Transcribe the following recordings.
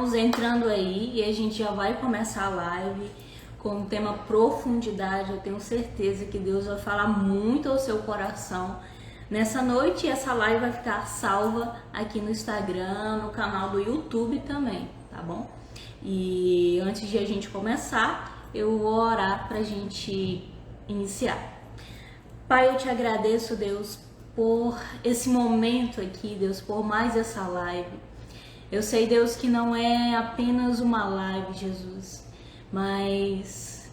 vamos entrando aí e a gente já vai começar a live com o tema profundidade. Eu tenho certeza que Deus vai falar muito ao seu coração nessa noite, e essa live vai ficar salva aqui no Instagram, no canal do YouTube também, tá bom? E antes de a gente começar, eu vou orar pra gente iniciar. Pai, eu te agradeço, Deus, por esse momento aqui, Deus, por mais essa live. Eu sei, Deus, que não é apenas uma live, Jesus, mas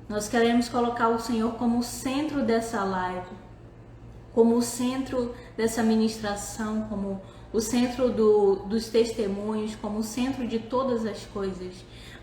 nós queremos colocar o Senhor como centro dessa live, como o centro dessa ministração, como o centro dos testemunhos, como o centro de todas as coisas.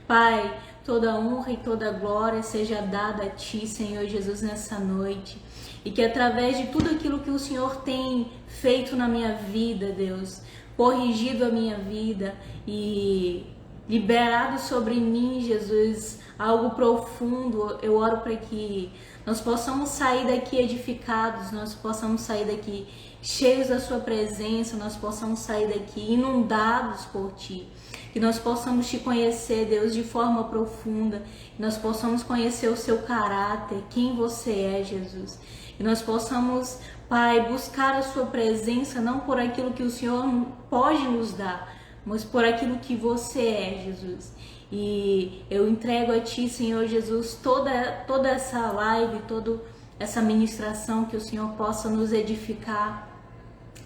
Pai, toda honra e toda glória seja dada a Ti, Senhor Jesus, nessa noite. E que através de tudo aquilo que o Senhor tem feito na minha vida, Deus, corrigido a minha vida e liberado sobre mim, Jesus, algo profundo, eu oro para que nós possamos sair daqui edificados, nós possamos sair daqui cheios da Sua presença, nós possamos sair daqui inundados por Ti, que nós possamos Te conhecer, Deus, de forma profunda, que nós possamos conhecer o Seu caráter, quem Você é, Jesus, que nós possamos, Pai, buscar a Sua presença, não por aquilo que o Senhor pode nos dar, mas por aquilo que Você é, Jesus. E eu entrego a Ti, Senhor Jesus, toda essa live, toda essa ministração, que o Senhor possa nos edificar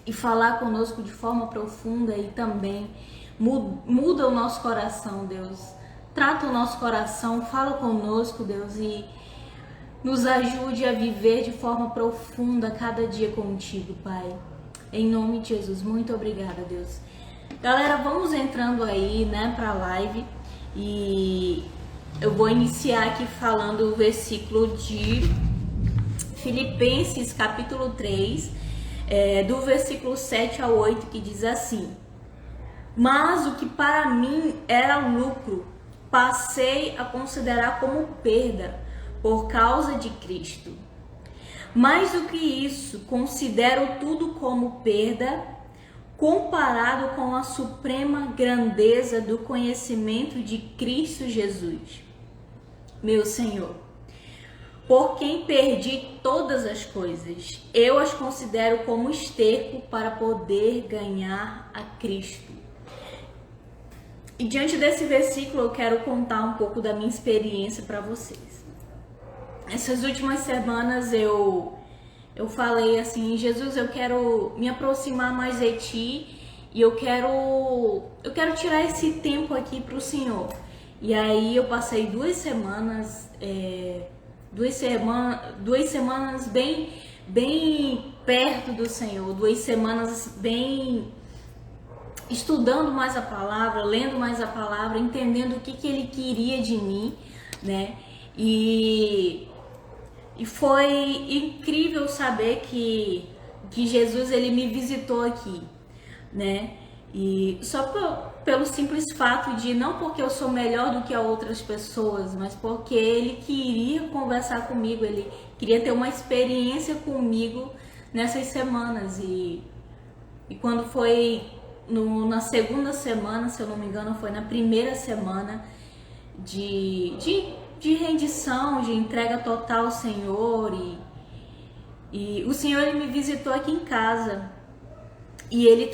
e falar conosco de forma profunda, e também muda o nosso coração, Deus. Trata o nosso coração, fala conosco, Deus, e nos ajude a viver de forma profunda cada dia contigo, Pai. Em nome de Jesus, muito obrigada, Deus. Galera, vamos entrando aí, né, pra live, e eu vou iniciar aqui falando o versículo de Filipenses, capítulo 3, do versículo 7 ao 8, que diz assim: mas o que para mim era lucro, passei a considerar como perda, por causa de Cristo. Mais do que isso, considero tudo como perda, comparado com a suprema grandeza do conhecimento de Cristo Jesus, meu Senhor, por quem perdi todas as coisas. Eu as considero como esterco para poder ganhar a Cristo. E diante desse versículo eu quero contar um pouco da minha experiência para vocês. Essas últimas semanas eu falei assim: Jesus, eu quero me aproximar mais de Ti, e eu quero tirar esse tempo aqui para o Senhor. E aí eu passei 2 semanas, duas semanas bem perto do Senhor, 2 semanas bem estudando mais a palavra, lendo mais a palavra, entendendo o que Ele queria de mim, né? E foi incrível saber que Jesus, Ele me visitou aqui, né? E só pelo simples fato de, não porque eu sou melhor do que outras pessoas, mas porque Ele queria conversar comigo, Ele queria ter uma experiência comigo nessas semanas. E quando foi na segunda semana, se eu não me engano, foi na primeira semana de rendição, de entrega total ao Senhor, e o Senhor, Ele me visitou aqui em casa, e Ele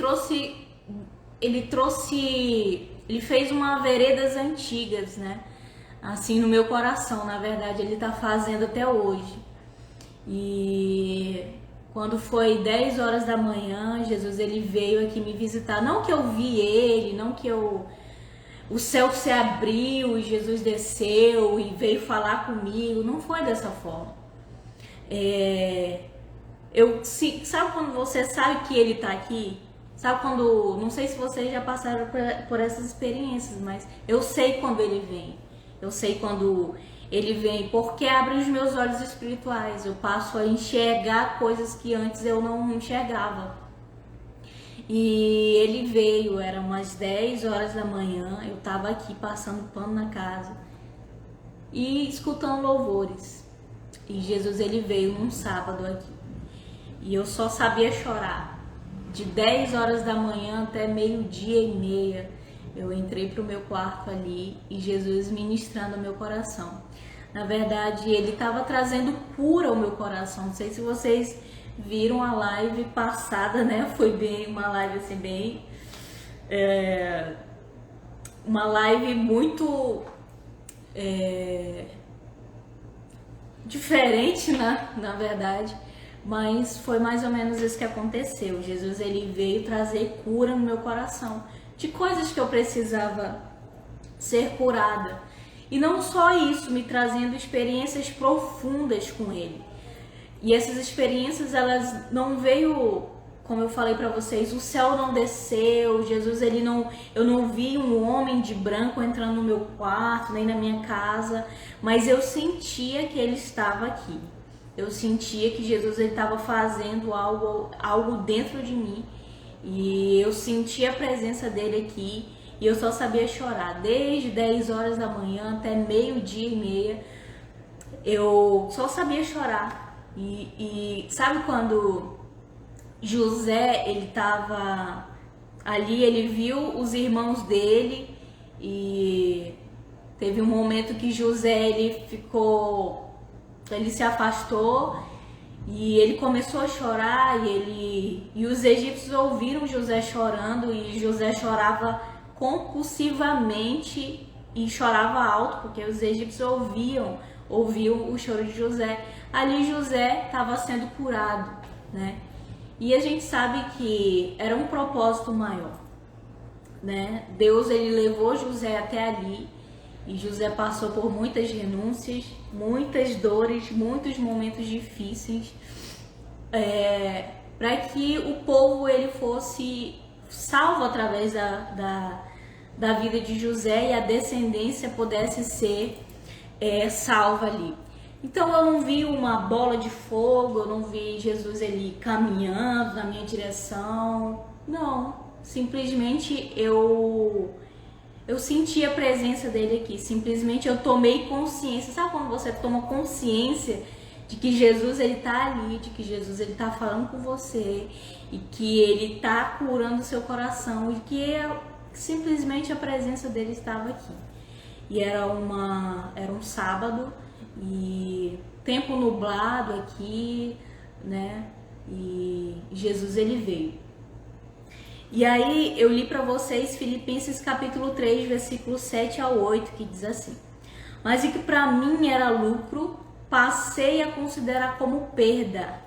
fez uma veredas antigas, né, assim, no meu coração. Na verdade, Ele tá fazendo até hoje. E quando foi 10 horas da manhã, Jesus, Ele veio aqui me visitar. Não que eu vi Ele, não que o céu se abriu e Jesus desceu e veio falar comigo. Não foi dessa forma. Sabe quando você sabe que Ele tá aqui? Sabe quando... Não sei se vocês já passaram por essas experiências, mas eu sei quando Ele vem. Eu sei quando Ele vem, porque abre os meus olhos espirituais. Eu passo a enxergar coisas que antes eu não enxergava. E Ele veio, era umas 10 horas da manhã, eu tava aqui passando pano na casa e escutando louvores. E Jesus, Ele veio num sábado aqui. E eu só sabia chorar. De 10 horas da manhã até meio-dia e meia, Eu entrei para o meu quarto ali e Jesus ministrando o meu coração. Na verdade, ele estava trazendo cura ao meu coração. Não sei se vocês viram a live passada, né? Foi bem uma live assim bem uma live muito diferente, na verdade, mas foi mais ou menos isso que aconteceu. Jesus, ele veio trazer cura no meu coração de coisas que eu precisava ser curada. E não só isso, me trazendo experiências profundas com ele. E essas experiências, elas não veio, como eu falei para vocês, o céu não desceu, Jesus, eu não vi um homem de branco entrando no meu quarto, nem na minha casa, mas eu sentia que ele estava aqui. Eu sentia que Jesus estava fazendo algo dentro de mim, e eu sentia a presença dele aqui, e eu só sabia chorar. Desde 10 horas da manhã até meio-dia e meia, eu só sabia chorar. E sabe quando José, ele estava ali, ele viu os irmãos dele, e teve um momento que José, ele se afastou e ele começou a chorar, e os egípcios ouviram José chorando, e José chorava compulsivamente e chorava alto, porque os egípcios ouviam o choro de José. Ali José estava sendo curado, né? E a gente sabe que era um propósito maior, né? Deus, ele levou José até ali, e José passou por muitas renúncias, muitas dores, muitos momentos difíceis, para que o povo, ele fosse salvo através da vida de José, e a descendência pudesse ser salva ali. Então eu não vi uma bola de fogo, eu não vi Jesus, ele caminhando na minha direção, não, simplesmente eu senti a presença dele aqui, simplesmente eu tomei consciência. Sabe quando você toma consciência de que Jesus, ele tá ali, de que Jesus, ele tá falando com você, e que ele tá curando o seu coração, e que simplesmente a presença dele estava aqui. E era um sábado, e tempo nublado aqui, né? E Jesus, ele veio. E aí eu li para vocês Filipenses capítulo 3, versículo 7 ao 8, que diz assim: mas e que para mim era lucro, passei a considerar como perda,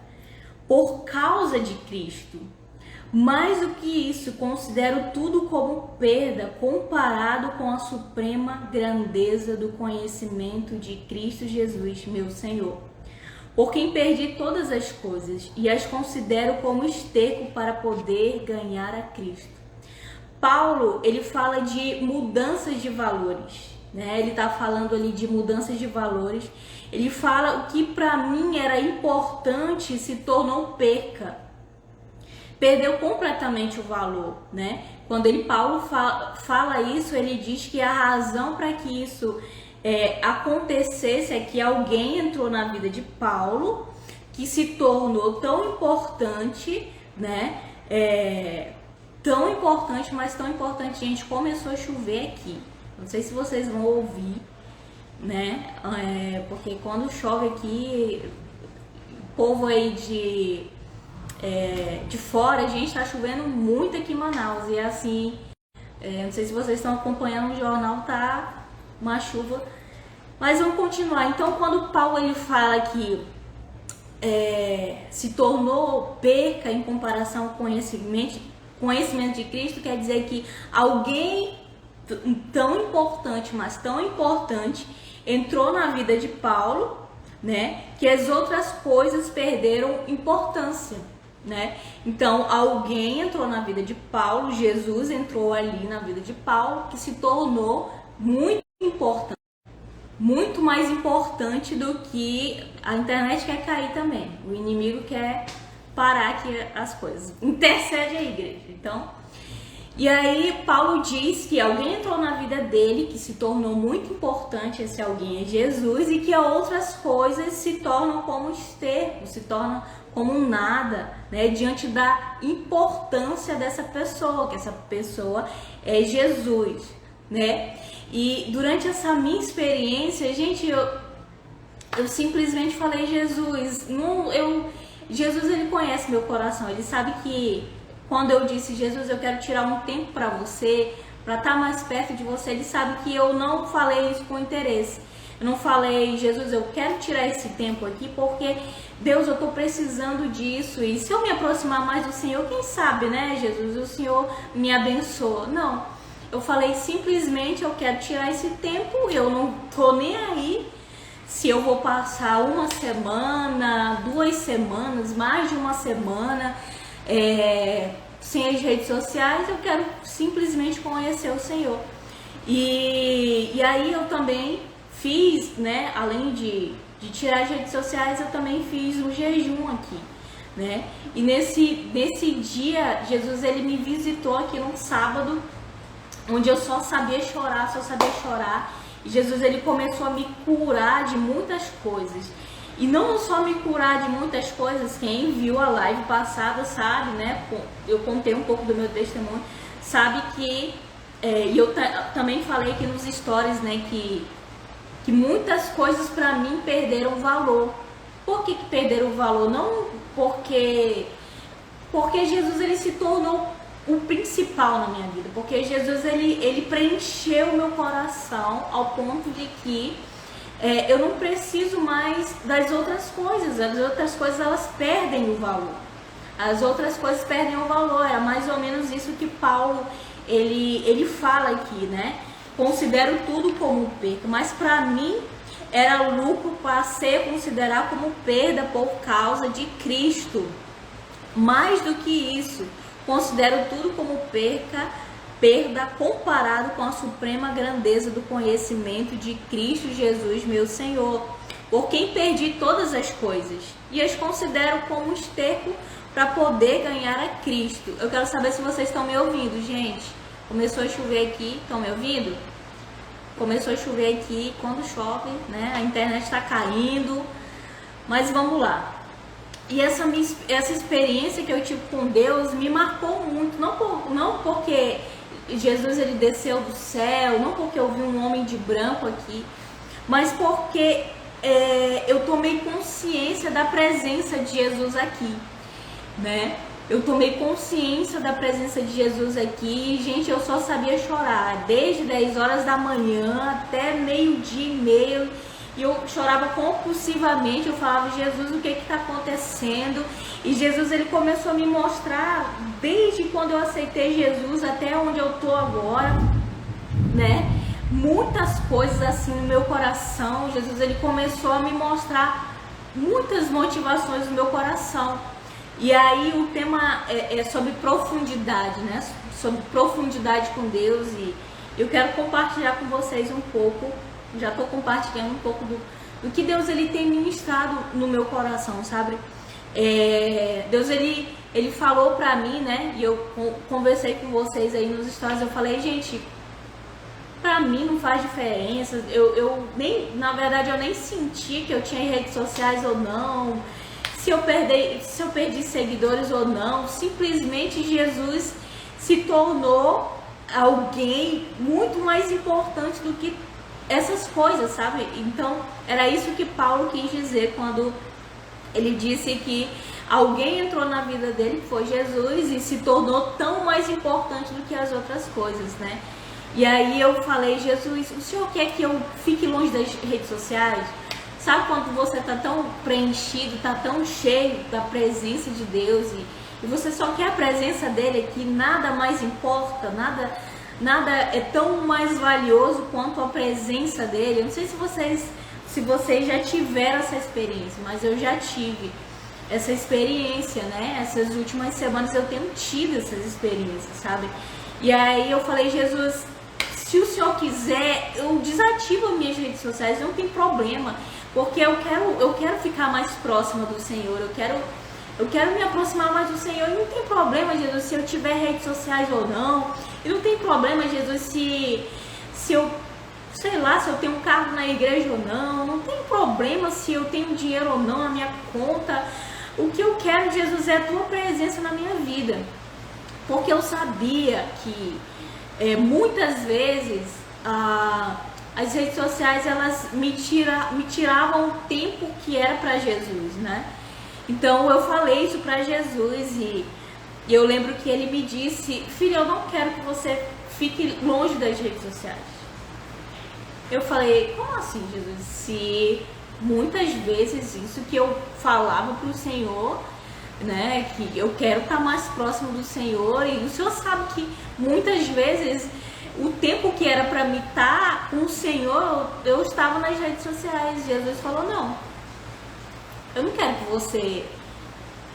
por causa de Cristo. Mais do que isso, considero tudo como perda, comparado com a suprema grandeza do conhecimento de Cristo Jesus, meu Senhor. Por quem perdi todas as coisas e as considero como esterco para poder ganhar a Cristo. Paulo, ele fala de mudanças de valores, né? Ele está falando ali de mudanças de valores. Ele fala o que para mim era importante se tornou perca. Perdeu completamente o valor, né? Quando Paulo fala isso, ele diz que a razão para que isso acontecesse é que alguém entrou na vida de Paulo, que se tornou tão importante, né? Tão importante, mas tão importante, gente, começou a chover aqui. Não sei se vocês vão ouvir, né? Porque quando chove aqui, o povo aí de fora, gente, tá chovendo muito aqui em Manaus, e assim, não sei se vocês estão acompanhando o jornal, tá uma chuva, mas vamos continuar. Então, quando Paulo, ele fala que se tornou perca em comparação com conhecimento de Cristo, quer dizer que alguém tão importante, mas tão importante, entrou na vida de Paulo, né, que as outras coisas perderam importância, né? Então alguém entrou na vida de Paulo, Jesus entrou ali na vida de Paulo, que se tornou muito importante, muito mais importante do que a internet quer cair também. O inimigo quer parar aqui as coisas. Intercede a igreja. Então, E aí Paulo diz que alguém entrou na vida dele, que se tornou muito importante, esse alguém é Jesus, e que outras coisas se tornam como esterco, se tornam como um nada, né, diante da importância dessa pessoa, que essa pessoa é Jesus, né? E durante essa minha experiência, gente, eu simplesmente falei, Jesus, Jesus, ele conhece meu coração, ele sabe que quando eu disse, Jesus, eu quero tirar um tempo para você, para estar mais perto de você, ele sabe que eu não falei isso com interesse. Eu não falei, Jesus, eu quero tirar esse tempo aqui porque, Deus, eu estou precisando disso. E se eu me aproximar mais do Senhor, quem sabe, né, Jesus, o Senhor me abençoa. Não, eu falei simplesmente, eu quero tirar esse tempo, eu não tô nem aí se eu vou passar uma semana, 2 semanas, mais de uma semana, sem as redes sociais. Eu quero simplesmente conhecer o Senhor. E aí eu também fiz, né, além de tirar as redes sociais, eu também fiz um jejum aqui, né? E nesse dia, Jesus, ele me visitou aqui num sábado, onde eu só sabia chorar. E Jesus, ele começou a me curar de muitas coisas. E não só me curar de muitas coisas, quem viu a live passada sabe, né? Eu contei um pouco do meu testemunho, sabe que e eu também falei aqui nos stories, né, que muitas coisas para mim perderam valor. Por que perderam valor? Não porque Jesus, ele se tornou o principal na minha vida, porque Jesus, ele preencheu o meu coração ao ponto de que eu não preciso mais das outras coisas. As outras coisas, elas perdem o valor. As outras coisas perdem o valor. É mais ou menos isso que Paulo ele fala aqui, né? Considero tudo como perda, mas para mim era lucro para ser considerado como perda por causa de Cristo. Mais do que isso, considero tudo como perda comparado com a suprema grandeza do conhecimento de Cristo Jesus, meu Senhor, por quem perdi todas as coisas e as considero como esterco para poder ganhar a Cristo. Eu quero saber se vocês estão me ouvindo, gente. Começou a chover aqui, estão me ouvindo? Começou a chover aqui, quando chove, né? A internet está caindo, mas vamos lá. E essa experiência que eu tive com Deus me marcou muito, não porque Jesus, ele desceu do céu, não porque eu vi um homem de branco aqui, mas porque eu tomei consciência da presença de Jesus aqui, né? Eu tomei consciência da presença de Jesus aqui. Gente, eu só sabia chorar, desde 10 horas da manhã até meio-dia e meio. E eu chorava compulsivamente. Eu falava, Jesus, o que está acontecendo? E Jesus, ele começou a me mostrar, desde quando eu aceitei Jesus até onde eu estou agora, né? Muitas coisas assim no meu coração. Jesus, ele começou a me mostrar muitas motivações no meu coração. E aí o tema é sobre profundidade, né? Sobre profundidade com Deus. E eu quero compartilhar com vocês um pouco. Já estou compartilhando um pouco do que Deus, ele tem ministrado no meu coração, sabe? Deus, ele falou pra mim, né? E eu conversei com vocês aí nos stories. Eu falei, gente, pra mim não faz diferença. Na verdade, eu nem senti que eu tinha redes sociais ou não. Se eu perdi seguidores ou não. Simplesmente Jesus se tornou alguém muito mais importante do que essas coisas, sabe? Então, era isso que Paulo quis dizer quando ele disse que alguém entrou na vida dele, que foi Jesus, e se tornou tão mais importante do que as outras coisas, né? E aí eu falei, Jesus, o Senhor quer que eu fique longe das redes sociais? Sabe quando você tá tão preenchido, tá tão cheio da presença de Deus e você só quer a presença dele aqui, nada mais importa, nada é tão mais valioso quanto a presença dele. Eu não sei se vocês já tiveram essa experiência, mas eu já tive essa experiência, né? Essas últimas semanas eu tenho tido essas experiências, sabe? E aí eu falei, Jesus, se o Senhor quiser, eu desativo as minhas redes sociais, não tem problema, porque eu quero ficar mais próxima do Senhor, eu quero Eu quero me aproximar mais do Senhor. E não tem problema, Jesus, se eu tiver redes sociais ou não. E não tem problema, Jesus, se eu, sei lá, se eu tenho um carro na igreja ou não. Não tem problema se eu tenho dinheiro ou não na minha conta. O que eu quero, Jesus, é a tua presença na minha vida. Porque eu sabia que muitas vezes as redes sociais, elas me tiravam o tempo que era para Jesus, né? Então eu falei isso para Jesus e eu lembro que ele me disse: filha, eu não quero que você fique longe das redes sociais. Eu falei: como assim, Jesus? Se muitas vezes isso que eu falava para o Senhor, né, que eu quero estar mais próximo do Senhor, e o Senhor sabe que muitas vezes o tempo que era para mim estar com o Senhor, eu estava nas redes sociais. Jesus falou: não, eu não quero que você,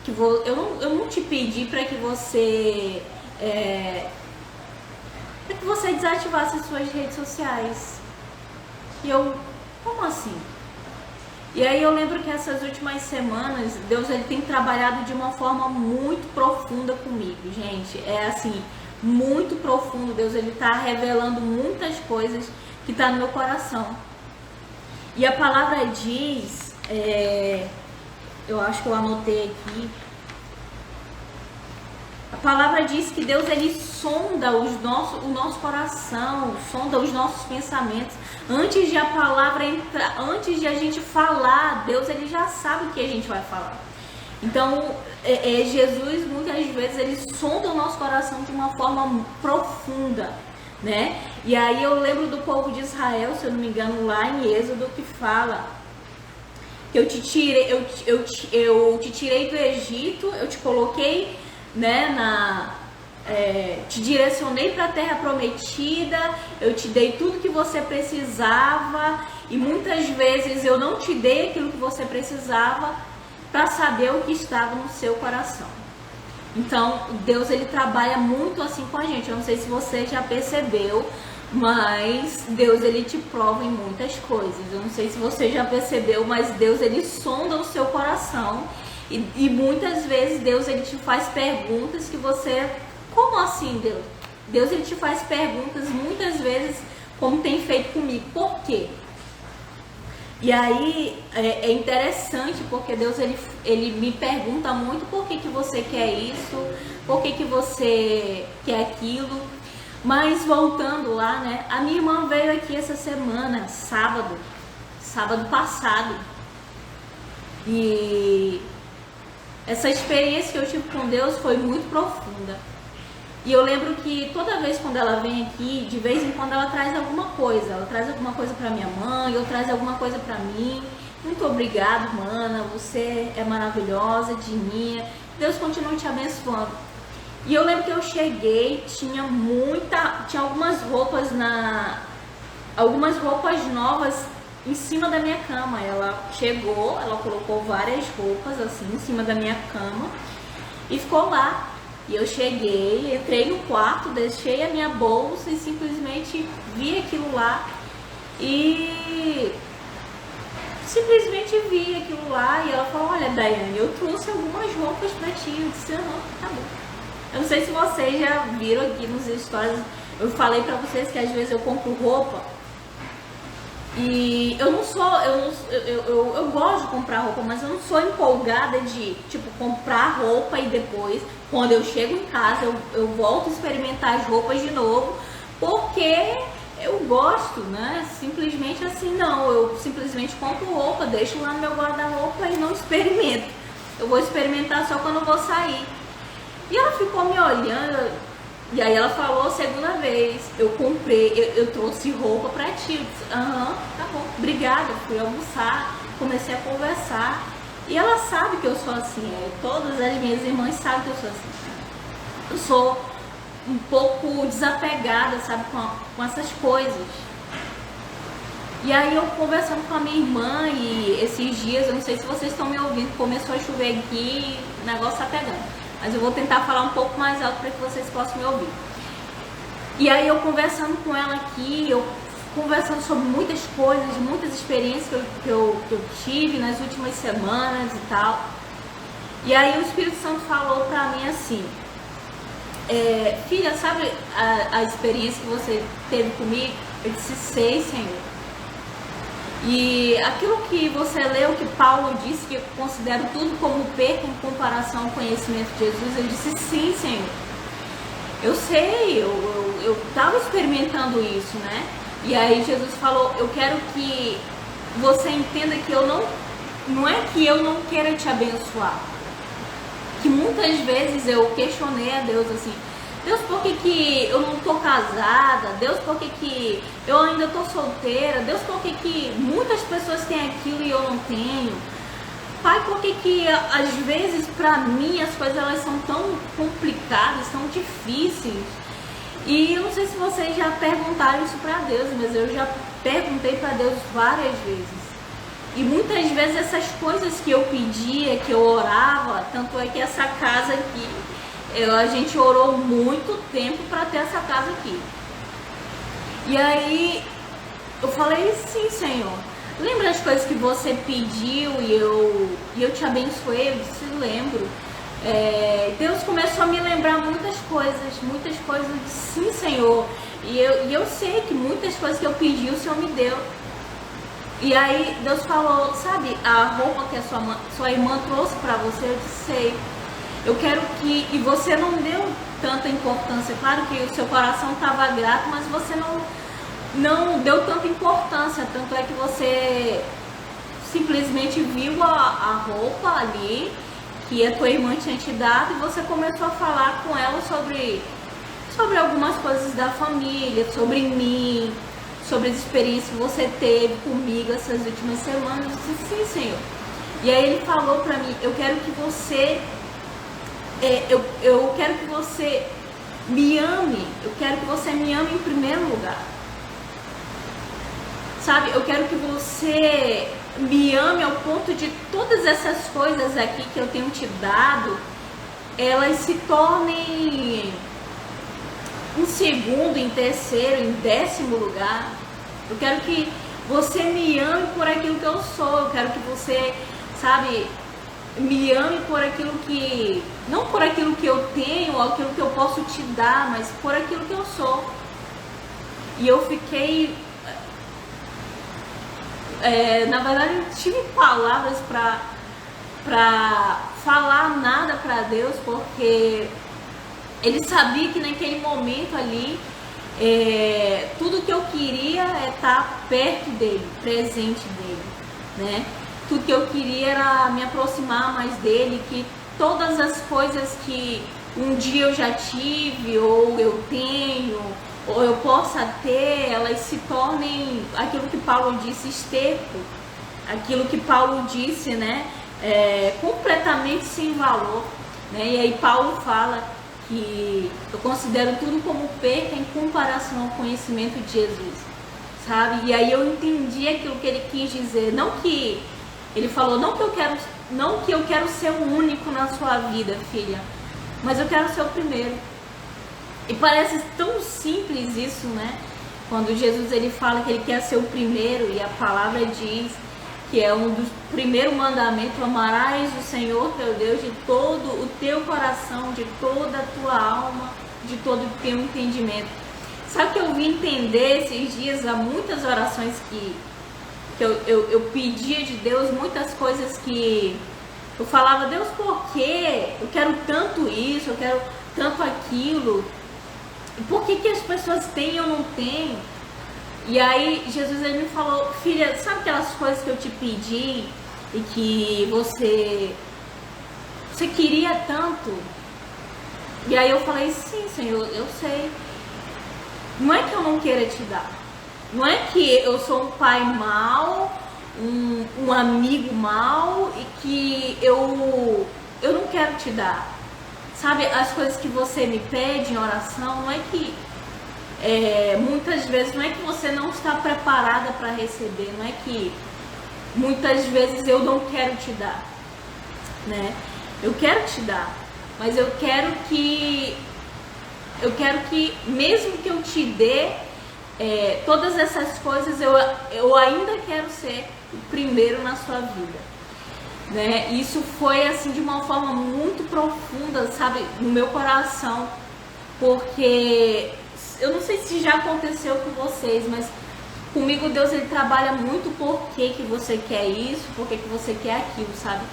eu não te pedi para que você desativasse as suas redes sociais. E eu: como assim? E aí eu lembro que essas últimas semanas, Deus, ele tem trabalhado de uma forma muito profunda comigo, gente. É assim, muito profundo. Deus, ele tá revelando muitas coisas que tá no meu coração. E a palavra diz, eu acho que eu anotei aqui. A palavra diz que Deus, ele sonda o nosso coração, sonda os nossos pensamentos. Antes de a palavra entrar, antes de a gente falar, Deus, ele já sabe o que a gente vai falar. Então, Jesus, muitas vezes, ele sonda o nosso coração de uma forma profunda, né? E aí eu lembro do povo de Israel, se eu não me engano, lá em Êxodo, que fala que eu te tirei do Egito, eu te coloquei, né, te direcionei para a terra prometida, eu te dei tudo que você precisava, e muitas vezes eu não te dei aquilo que você precisava para saber o que estava no seu coração. Então Deus, ele trabalha muito assim com a gente. Eu não sei se você já percebeu, mas Deus, ele te prova em muitas coisas. Eu não sei se você já percebeu, mas Deus, ele sonda o seu coração. E muitas vezes Deus, ele te faz perguntas que você... Como assim, Deus? Deus, ele te faz perguntas muitas vezes, como tem feito comigo. Por quê? E aí é interessante, porque Deus, ele me pergunta muito: por que você quer isso? Por que você quer aquilo? Mas voltando lá, né? A minha irmã veio aqui essa semana, sábado passado. E essa experiência que eu tive com Deus foi muito profunda. E eu lembro que toda vez quando ela vem aqui, de vez em quando ela traz alguma coisa. Ela traz alguma coisa para minha mãe, eu traz alguma coisa para mim. Muito obrigado, mana, você é maravilhosa, Dininha. Deus continue te abençoando. E eu lembro que eu cheguei, tinha algumas roupas novas em cima da minha cama. Ela chegou, ela colocou várias roupas assim em cima da minha cama e ficou lá. E eu cheguei, entrei no quarto, deixei a minha bolsa e simplesmente vi aquilo lá. E simplesmente vi aquilo lá. E ela falou: olha, Daiane, eu trouxe algumas roupas pra ti. Eu disse: não, tá bom. Eu não sei se vocês já viram aqui nos stories, eu falei pra vocês que às vezes eu compro roupa e eu gosto de comprar roupa, mas eu não sou empolgada de, tipo, comprar roupa e depois, quando eu chego em casa, eu volto a experimentar as roupas de novo, porque eu gosto, né? Simplesmente assim, não, eu simplesmente compro roupa, deixo lá no meu guarda-roupa e não experimento. Eu vou experimentar só quando eu vou sair. E ela ficou me olhando. E aí ela falou: segunda vez, eu comprei, eu trouxe roupa pra ti. Eu disse: aham, tá bom, obrigada. Fui almoçar, comecei a conversar. E ela sabe que eu sou assim, todas as minhas irmãs sabem que eu sou assim. Eu sou um pouco desapegada, sabe, com essas coisas. E aí eu conversando com a minha irmã, e esses dias, eu não sei se vocês estão me ouvindo, começou a chover aqui, o negócio tá pegando. Mas eu vou tentar falar um pouco mais alto para que vocês possam me ouvir. E aí eu conversando com ela aqui, eu conversando sobre muitas coisas, muitas experiências que eu tive nas últimas semanas e tal. E aí o Espírito Santo falou pra mim assim, filha, sabe a experiência que você teve comigo? Eu disse, sei, Senhor. E aquilo que você leu, que Paulo disse, que eu considero tudo como perca em comparação ao conhecimento de Jesus, eu disse, sim, Senhor. Eu sei, eu estava experimentando isso, né? E aí Jesus falou, eu quero que você entenda que não é que eu não queira te abençoar. Que muitas vezes eu questionei a Deus assim, Deus, por que eu não tô casada? Deus, por que eu ainda tô solteira? Deus, por que muitas pessoas têm aquilo e eu não tenho? Pai, por que às vezes pra mim as coisas elas são tão complicadas, tão difíceis? E eu não sei se vocês já perguntaram isso pra Deus, mas eu já perguntei pra Deus várias vezes. E muitas vezes essas coisas que eu pedia, que eu orava, tanto é que essa casa aqui, a gente orou muito tempo para ter essa casa aqui. E aí eu falei, sim, Senhor, lembra as coisas que você pediu e eu te abençoei? Eu disse, lembro. Deus começou a me lembrar muitas coisas. Eu disse, sim, Senhor. E eu sei que muitas coisas que eu pedi o Senhor me deu. E aí Deus falou, sabe, a roupa que a sua irmã trouxe para você? Eu disse, sei. Eu quero que... E você não deu tanta importância. Claro que o seu coração estava grato, mas você não deu tanta importância. Tanto é que você simplesmente viu a roupa ali que a tua irmã tinha te dado e você começou a falar com ela sobre algumas coisas da família, sobre mim, sobre as experiências que você teve comigo essas últimas semanas. Eu disse, sim, Senhor. E aí ele falou pra mim, eu quero que você eu quero que você me ame, eu quero que você me ame em primeiro lugar. Sabe, eu quero que você me ame ao ponto de todas essas coisas aqui que eu tenho te dado, elas se tornem em segundo, em terceiro, em 10º lugar. Eu quero que você me ame por aquilo que eu sou. Eu quero que você, sabe, me ame por aquilo que... Não por aquilo que eu tenho ou aquilo que eu posso te dar, mas por aquilo que eu sou. E eu fiquei... na verdade, não tive palavras pra falar nada pra Deus, porque ele sabia que naquele momento ali, tudo que eu queria é estar perto dele, presente dele, né? Tudo que eu queria era me aproximar mais dele, que todas as coisas que um dia eu já tive, ou eu tenho, ou eu possa ter, elas se tornem aquilo que Paulo disse, esterco, aquilo que Paulo disse, né? Completamente sem valor, né? E aí Paulo fala que eu considero tudo como perca em comparação ao conhecimento de Jesus, sabe? E aí eu entendi aquilo que ele quis dizer, não que ele falou, não que eu quero ser o único na sua vida, filha, mas eu quero ser o primeiro. E parece tão simples isso, né? Quando Jesus ele fala que ele quer ser o primeiro, e a palavra diz que é um dos primeiros mandamentos, amarás o Senhor teu Deus de todo o teu coração, de toda a tua alma, de todo o teu entendimento. Sabe que eu vim entender esses dias, há muitas orações que eu pedia de Deus, muitas coisas que eu falava, Deus, por quê? Eu quero tanto isso, eu quero tanto aquilo. Por que as pessoas têm e eu não tenho? E aí Jesus ele me falou, filha, sabe aquelas coisas que eu te pedi e que você queria tanto? E aí eu falei, sim, Senhor, eu sei. Não é que eu não queira te dar. Não é que eu sou um pai mau, um amigo mau e que eu não quero te dar. Sabe, as coisas que você me pede em oração, não é que muitas vezes não é que você não está preparada para receber, não é que muitas vezes eu não quero te dar, né? Eu quero te dar, mas eu quero que mesmo que eu te dê todas essas coisas, eu ainda quero ser o primeiro na sua vida. né? Isso foi assim de uma forma muito profunda, sabe, no meu coração, porque eu não sei se já aconteceu com vocês, mas comigo Deus ele trabalha muito por que você quer isso, por que você quer aquilo, sabe?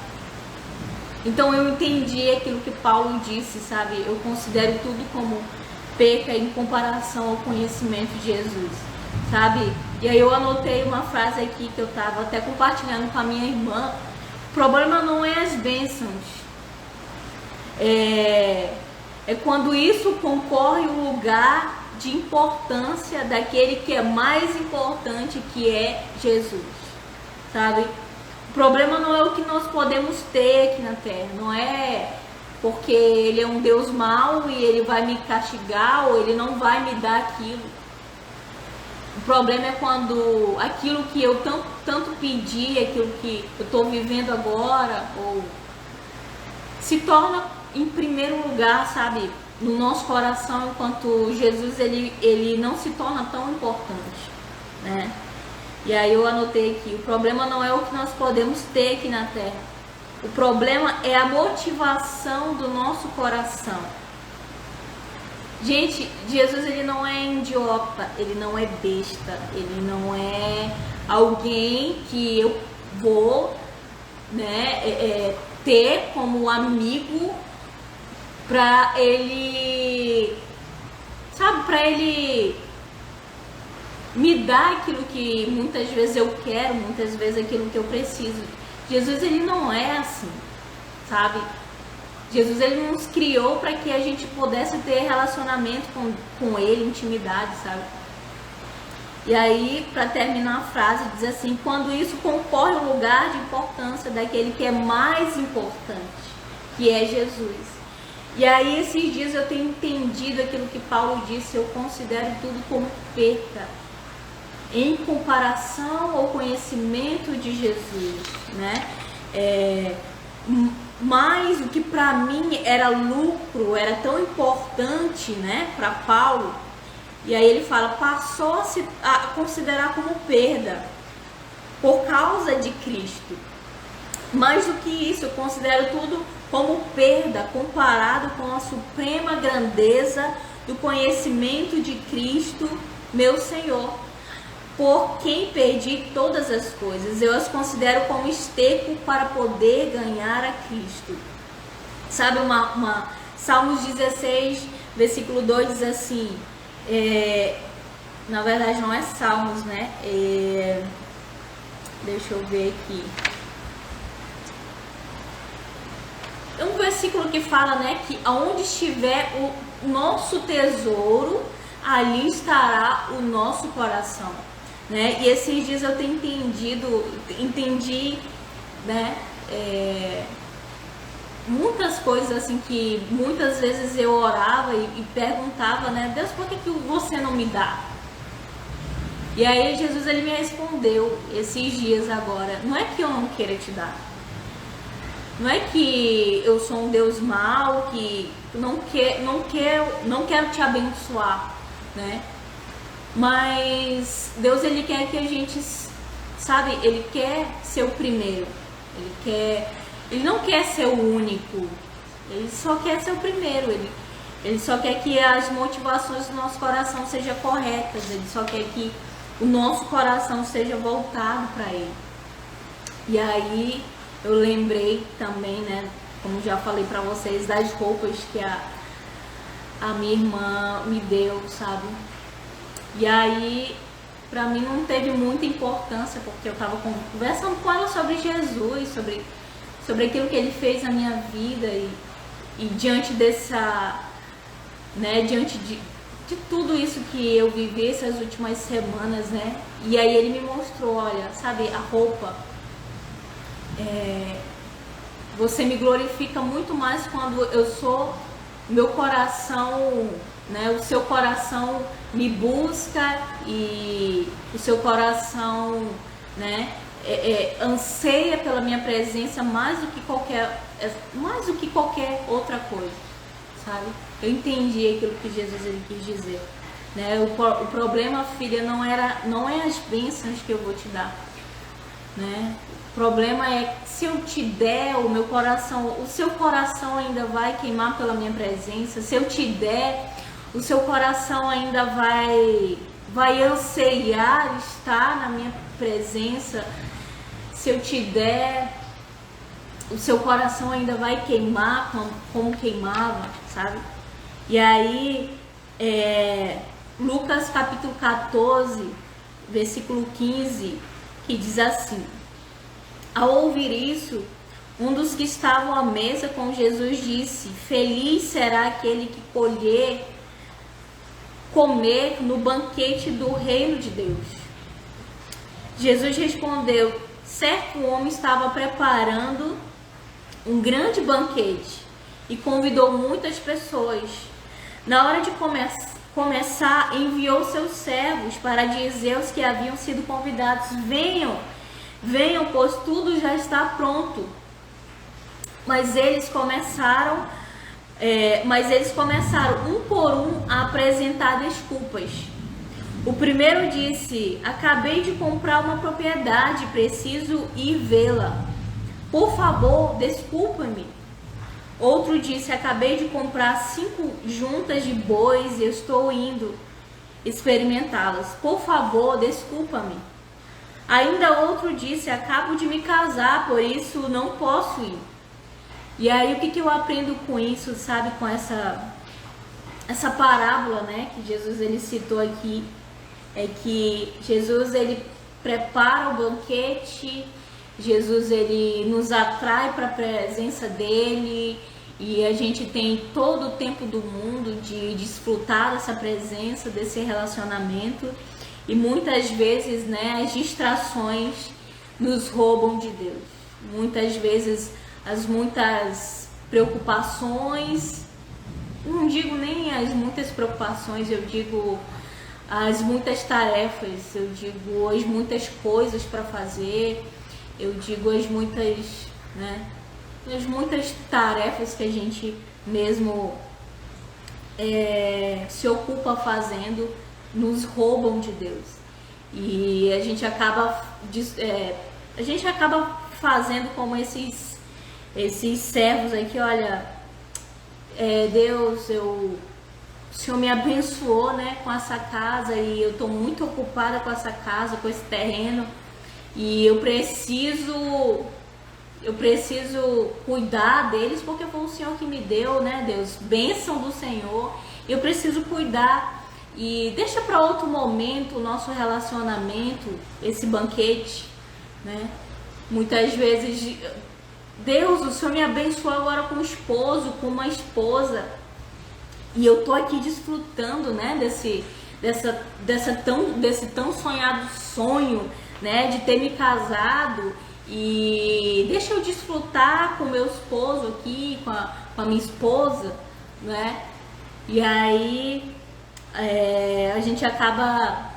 Então eu entendi aquilo que Paulo disse, sabe? Eu considero tudo como perca em comparação ao conhecimento de Jesus, sabe? E aí eu anotei uma frase aqui que eu estava até compartilhando com a minha irmã. O problema não é as bênçãos, é quando isso concorre o lugar de importância daquele que é mais importante, que é Jesus, sabe? O problema não é o que nós podemos ter aqui na terra, não é porque ele é um Deus mau e ele vai me castigar ou ele não vai me dar aquilo. O problema é quando aquilo que eu tanto pedi, aquilo que eu estou vivendo agora, ou se torna em primeiro lugar, sabe, no nosso coração, enquanto Jesus ele não se torna tão importante, né? E aí eu anotei aqui, o problema não é o que nós podemos ter aqui na terra, o problema é a motivação do nosso coração. Gente, Jesus ele não é idiota, ele não é besta, ele não é alguém que eu vou, né, ter como amigo para ele, sabe, para ele me dar aquilo que muitas vezes eu quero, muitas vezes aquilo que eu preciso. Jesus ele não é assim, sabe? Jesus ele nos criou para que a gente pudesse ter relacionamento com ele, intimidade, sabe? E aí, para terminar a frase, diz assim: quando isso concorre ao lugar de importância daquele que é mais importante, que é Jesus. E aí, esses dias eu tenho entendido aquilo que Paulo disse: eu considero tudo como perca em comparação ao conhecimento de Jesus, né? Mas o que para mim era lucro, era tão importante, né, para Paulo, e aí ele fala, passou a considerar como perda por causa de Cristo. Mais do que isso, eu considero tudo como perda comparado com a suprema grandeza do conhecimento de Cristo, meu Senhor, por quem perdi todas as coisas. Eu as considero como esterco para poder ganhar a Cristo. Sabe, Salmos 16, versículo 2 diz assim, na verdade não é Salmos, né? Deixa eu ver aqui. É um versículo que fala, né, que aonde estiver o nosso tesouro, ali estará o nosso coração. Né? E esses dias eu tenho entendi, né, muitas coisas assim que muitas vezes eu orava e perguntava, né, Deus, por que você não me dá? E aí Jesus ele me respondeu esses dias agora, não é que eu não queira te dar, não é que eu sou um Deus mau, que não quero te abençoar, né? Mas Deus ele quer que a gente, sabe, ele quer ser o primeiro, ele não quer ser o único, ele só quer ser o primeiro, ele só quer que as motivações do nosso coração sejam corretas, ele só quer que o nosso coração seja voltado para ele. E aí eu lembrei também, né, como já falei para vocês, das roupas que a minha irmã me deu, sabe? E aí, pra mim não teve muita importância, porque eu tava conversando com ela sobre Jesus, sobre aquilo que ele fez na minha vida e diante dessa, né, diante de tudo isso que eu vivi essas últimas semanas, né? E aí ele me mostrou, olha, sabe, a roupa, você me glorifica muito mais quando meu coração, né, o seu coração me busca e o seu coração, né, anseia pela minha presença mais do que qualquer outra coisa, sabe? Eu entendi aquilo que Jesus ele quis dizer, né? O problema, filha, não é as bênçãos que eu vou te dar, né? O problema é que se eu te der o meu coração, o seu coração ainda vai queimar pela minha presença. Se eu te der, o seu coração ainda vai anseiar estar na minha presença. Se eu te der, o seu coração ainda vai queimar como queimava, sabe? E aí, Lucas capítulo 14, versículo 15, que diz assim: ao ouvir isso, um dos que estavam à mesa com Jesus disse: feliz será aquele que comer no banquete do reino de Deus. Jesus respondeu: certo homem estava preparando um grande banquete e convidou muitas pessoas. Na hora de começar, enviou seus servos para dizer aos que haviam sido convidados: venham, pois tudo já está pronto. Mas eles começaram um por um a apresentar desculpas. O primeiro disse: acabei de comprar uma propriedade, preciso ir vê-la. Por favor, desculpa-me. Outro disse: acabei de comprar 5 juntas de bois e estou indo experimentá-las. Por favor, desculpa-me. Ainda outro disse: acabo de me casar, por isso não posso ir. E aí o que eu aprendo com isso, sabe? Com essa parábola, né, que Jesus ele citou aqui, é que Jesus ele prepara o banquete, Jesus ele nos atrai para a presença dele, e a gente tem todo o tempo do mundo de desfrutar dessa presença, desse relacionamento, e muitas vezes, né, as distrações nos roubam de Deus. Muitas vezes as muitas preocupações, não digo nem as muitas preocupações, eu digo as muitas tarefas, eu digo as muitas coisas para fazer, eu digo as muitas, né, as muitas tarefas que a gente mesmo se ocupa fazendo, nos roubam de Deus. E a gente acaba fazendo como esses servos aqui: olha, Deus, o Senhor me abençoou, né, com essa casa, e eu estou muito ocupada com essa casa, com esse terreno, e eu preciso cuidar deles, porque foi o Senhor que me deu, né, Deus, bênção do Senhor, eu preciso cuidar. E deixa para outro momento o nosso relacionamento, esse banquete, né? Muitas vezes, Deus, o Senhor me abençoou agora com um esposo, com uma esposa, e eu tô aqui desfrutando, né, desse tão sonhado sonho, né, de ter me casado, e deixa eu desfrutar com meu esposo aqui, com a minha esposa, né? E aí a gente acaba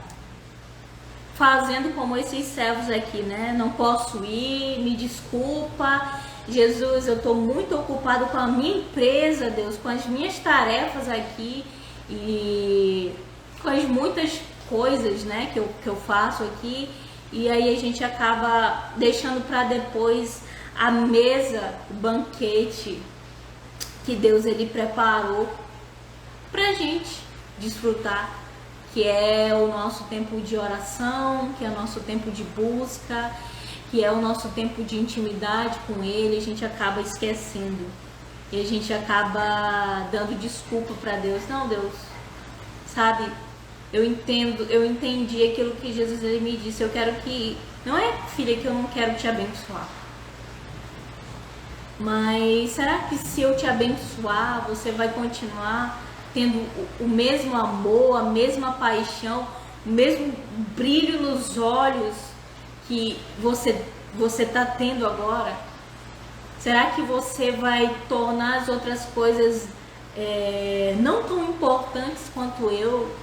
fazendo como esses servos aqui, né? Não posso ir, me desculpa, Jesus, eu estou muito ocupado com a minha empresa, Deus, com as minhas tarefas aqui e com as muitas coisas, né, que eu faço aqui. E aí a gente acaba deixando para depois a mesa, o banquete que Deus ele preparou pra gente desfrutar, que é o nosso tempo de oração, que é o nosso tempo de busca, que é o nosso tempo de intimidade com Ele. A gente acaba esquecendo e a gente acaba dando desculpa para Deus. Não, Deus, sabe, eu entendi aquilo que Jesus ele me disse. Eu quero que, não é, filha, que eu não quero te abençoar, mas será que se eu te abençoar, você vai continuar tendo o mesmo amor, a mesma paixão, o mesmo brilho nos olhos que você está tendo agora? Será que você vai tornar as outras coisas não tão importantes quanto eu,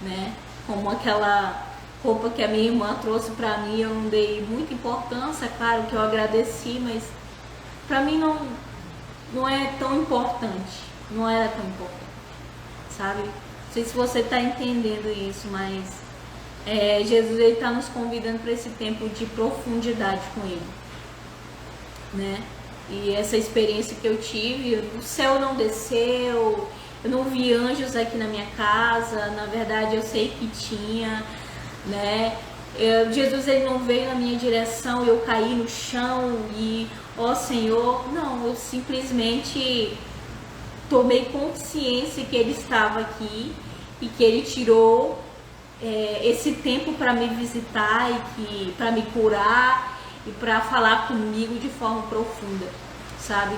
né? Como aquela roupa que a minha irmã trouxe para mim, eu não dei muita importância, claro que eu agradeci, mas para mim não é tão importante, não era tão importante, sabe? Não sei se você está entendendo isso, mas Jesus ele está nos convidando para esse tempo de profundidade com Ele, né? E essa experiência que eu tive, o céu não desceu, eu não vi anjos aqui na minha casa, na verdade eu sei que tinha, né? Jesus ele não veio na minha direção, eu caí no chão e, ó Senhor, não, eu simplesmente tomei consciência que Ele estava aqui e que Ele tirou esse tempo para me visitar e para me curar e para falar comigo de forma profunda, sabe?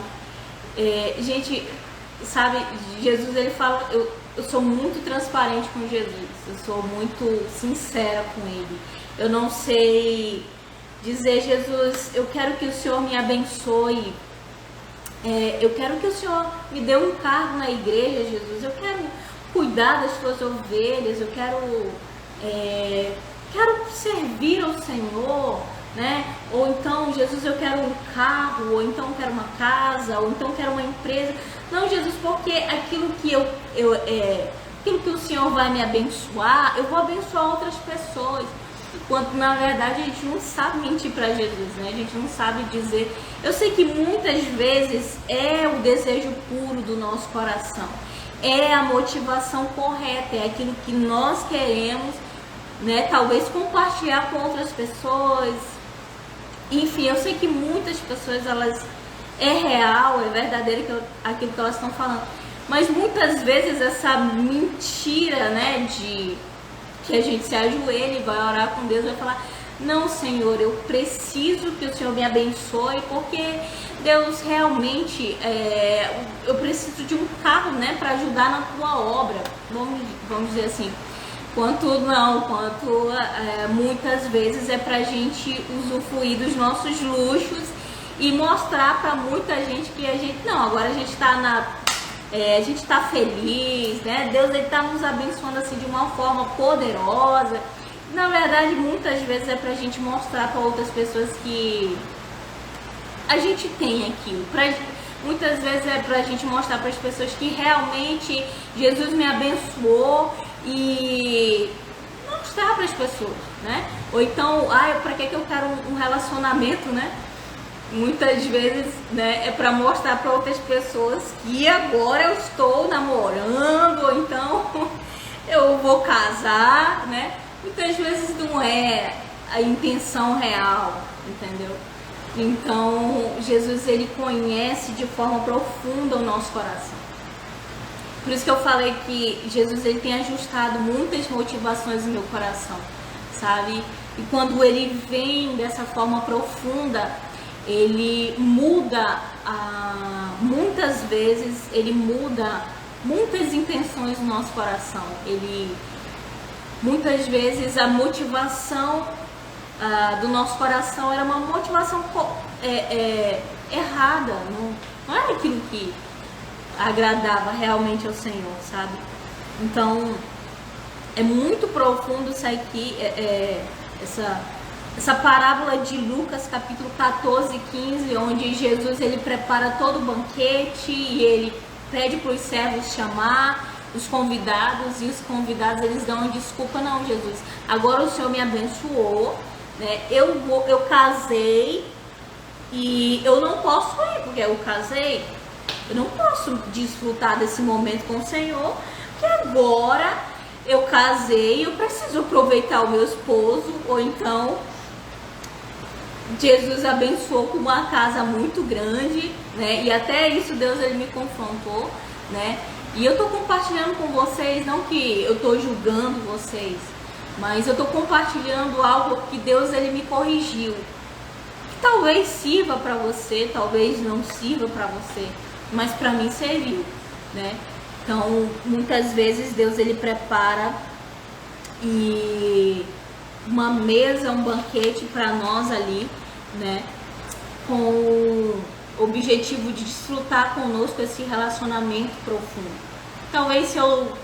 Gente, sabe, Jesus ele fala, eu sou muito transparente com Jesus, eu sou muito sincera com Ele. Eu não sei dizer, Jesus, eu quero que o Senhor me abençoe, eu quero que o Senhor me dê um cargo na igreja, Jesus, eu quero cuidar das tuas ovelhas, eu quero servir ao Senhor, né? Ou então, Jesus, eu quero um carro, ou então eu quero uma casa, ou então eu quero uma empresa. Não, Jesus, porque aquilo que aquilo que o Senhor vai me abençoar, eu vou abençoar outras pessoas. Quando na verdade a gente não sabe mentir para Jesus, né? A gente não sabe dizer. Eu sei que muitas vezes é o desejo puro do nosso coração, é a motivação correta, é aquilo que nós queremos, né? Talvez compartilhar com outras pessoas. Enfim, eu sei que muitas pessoas, elas é real, é verdadeiro aquilo que elas estão falando, mas muitas vezes essa mentira, né, de que a gente se ajoelha e vai orar com Deus, vai falar, não, Senhor, eu preciso que o Senhor me abençoe, porque Deus, realmente, eu preciso de um carro, né, para ajudar na tua obra, vamos dizer assim. Quanto muitas vezes é pra gente usufruir dos nossos luxos e mostrar pra muita gente que a gente, não, agora a gente tá a gente tá feliz, né? Deus ele tá nos abençoando assim de uma forma poderosa. Na verdade, muitas vezes é pra gente mostrar para outras pessoas que a gente tem aquilo. Muitas vezes é pra gente mostrar para as pessoas que realmente Jesus me abençoou e mostrar para as pessoas, né? Ou então, para que eu quero um relacionamento, né? Muitas vezes, né, é para mostrar para outras pessoas que agora eu estou namorando, ou então eu vou casar, né? Muitas vezes não é a intenção real, entendeu? Então, Jesus ele conhece de forma profunda o nosso coração. Por isso que eu falei que Jesus ele tem ajustado muitas motivações no meu coração, sabe? E quando ele vem dessa forma profunda, ele muda, muitas vezes, ele muda muitas intenções do nosso coração. Muitas vezes a motivação do nosso coração era uma motivação errada, não era aquilo que agradava realmente ao Senhor, sabe? Então é muito profundo isso aqui, essa parábola de Lucas capítulo 14 e 15, onde Jesus ele prepara todo o banquete e ele pede para os servos chamar os convidados, e os convidados eles dão uma desculpa, não, Jesus, agora o Senhor me abençoou, né? Eu casei e eu não posso ir, porque eu casei. Eu não posso desfrutar desse momento com o Senhor, porque agora eu casei e eu preciso aproveitar o meu esposo. Ou então, Jesus abençoou com uma casa muito grande, né? E até isso Deus ele me confrontou, né? E eu tô compartilhando com vocês, não que eu tô julgando vocês, mas eu tô compartilhando algo que Deus ele me corrigiu. Que talvez sirva para você, talvez não sirva para você, mas para mim serviu, né? Então, muitas vezes Deus ele prepara uma mesa, um banquete para nós ali, né? Com o objetivo de desfrutar conosco esse relacionamento profundo. Talvez se eu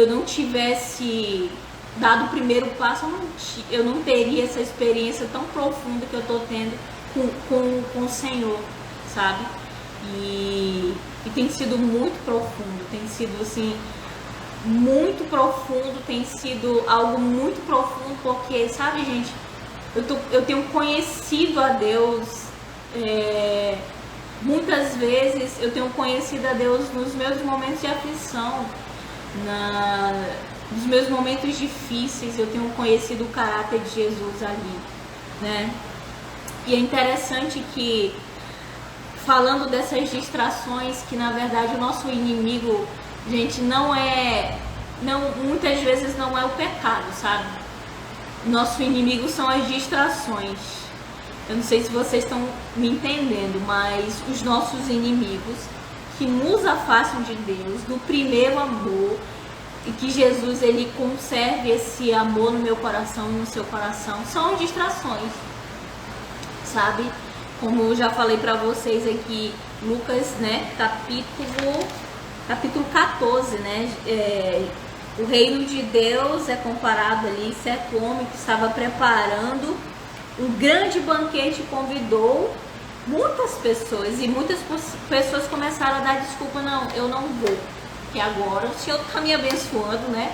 não tivesse dado o primeiro passo, eu não teria essa experiência tão profunda que eu tô tendo com o Senhor, sabe? E tem sido muito profundo, tem sido assim, muito profundo, tem sido algo muito profundo, porque, sabe, gente, eu tenho conhecido a Deus, muitas vezes eu tenho conhecido a Deus nos meus momentos de aflição, nos meus momentos difíceis, eu tenho conhecido o caráter de Jesus ali, né? E é interessante que, falando dessas distrações, que na verdade o nosso inimigo, gente, muitas vezes não é o pecado, sabe? Nosso inimigo são as distrações. Eu não sei se vocês estão me entendendo, mas os nossos inimigos que nos afastam de Deus, do primeiro amor, e que Jesus ele conserve esse amor no meu coração e no seu coração, são distrações, sabe? Como eu já falei para vocês aqui, Lucas, né, capítulo 14, né, o reino de Deus é comparado ali, certo homem que estava preparando um grande banquete, convidou muitas pessoas, e muitas pessoas começaram a dar desculpa: não, eu não vou, que agora o Senhor está me abençoando, né,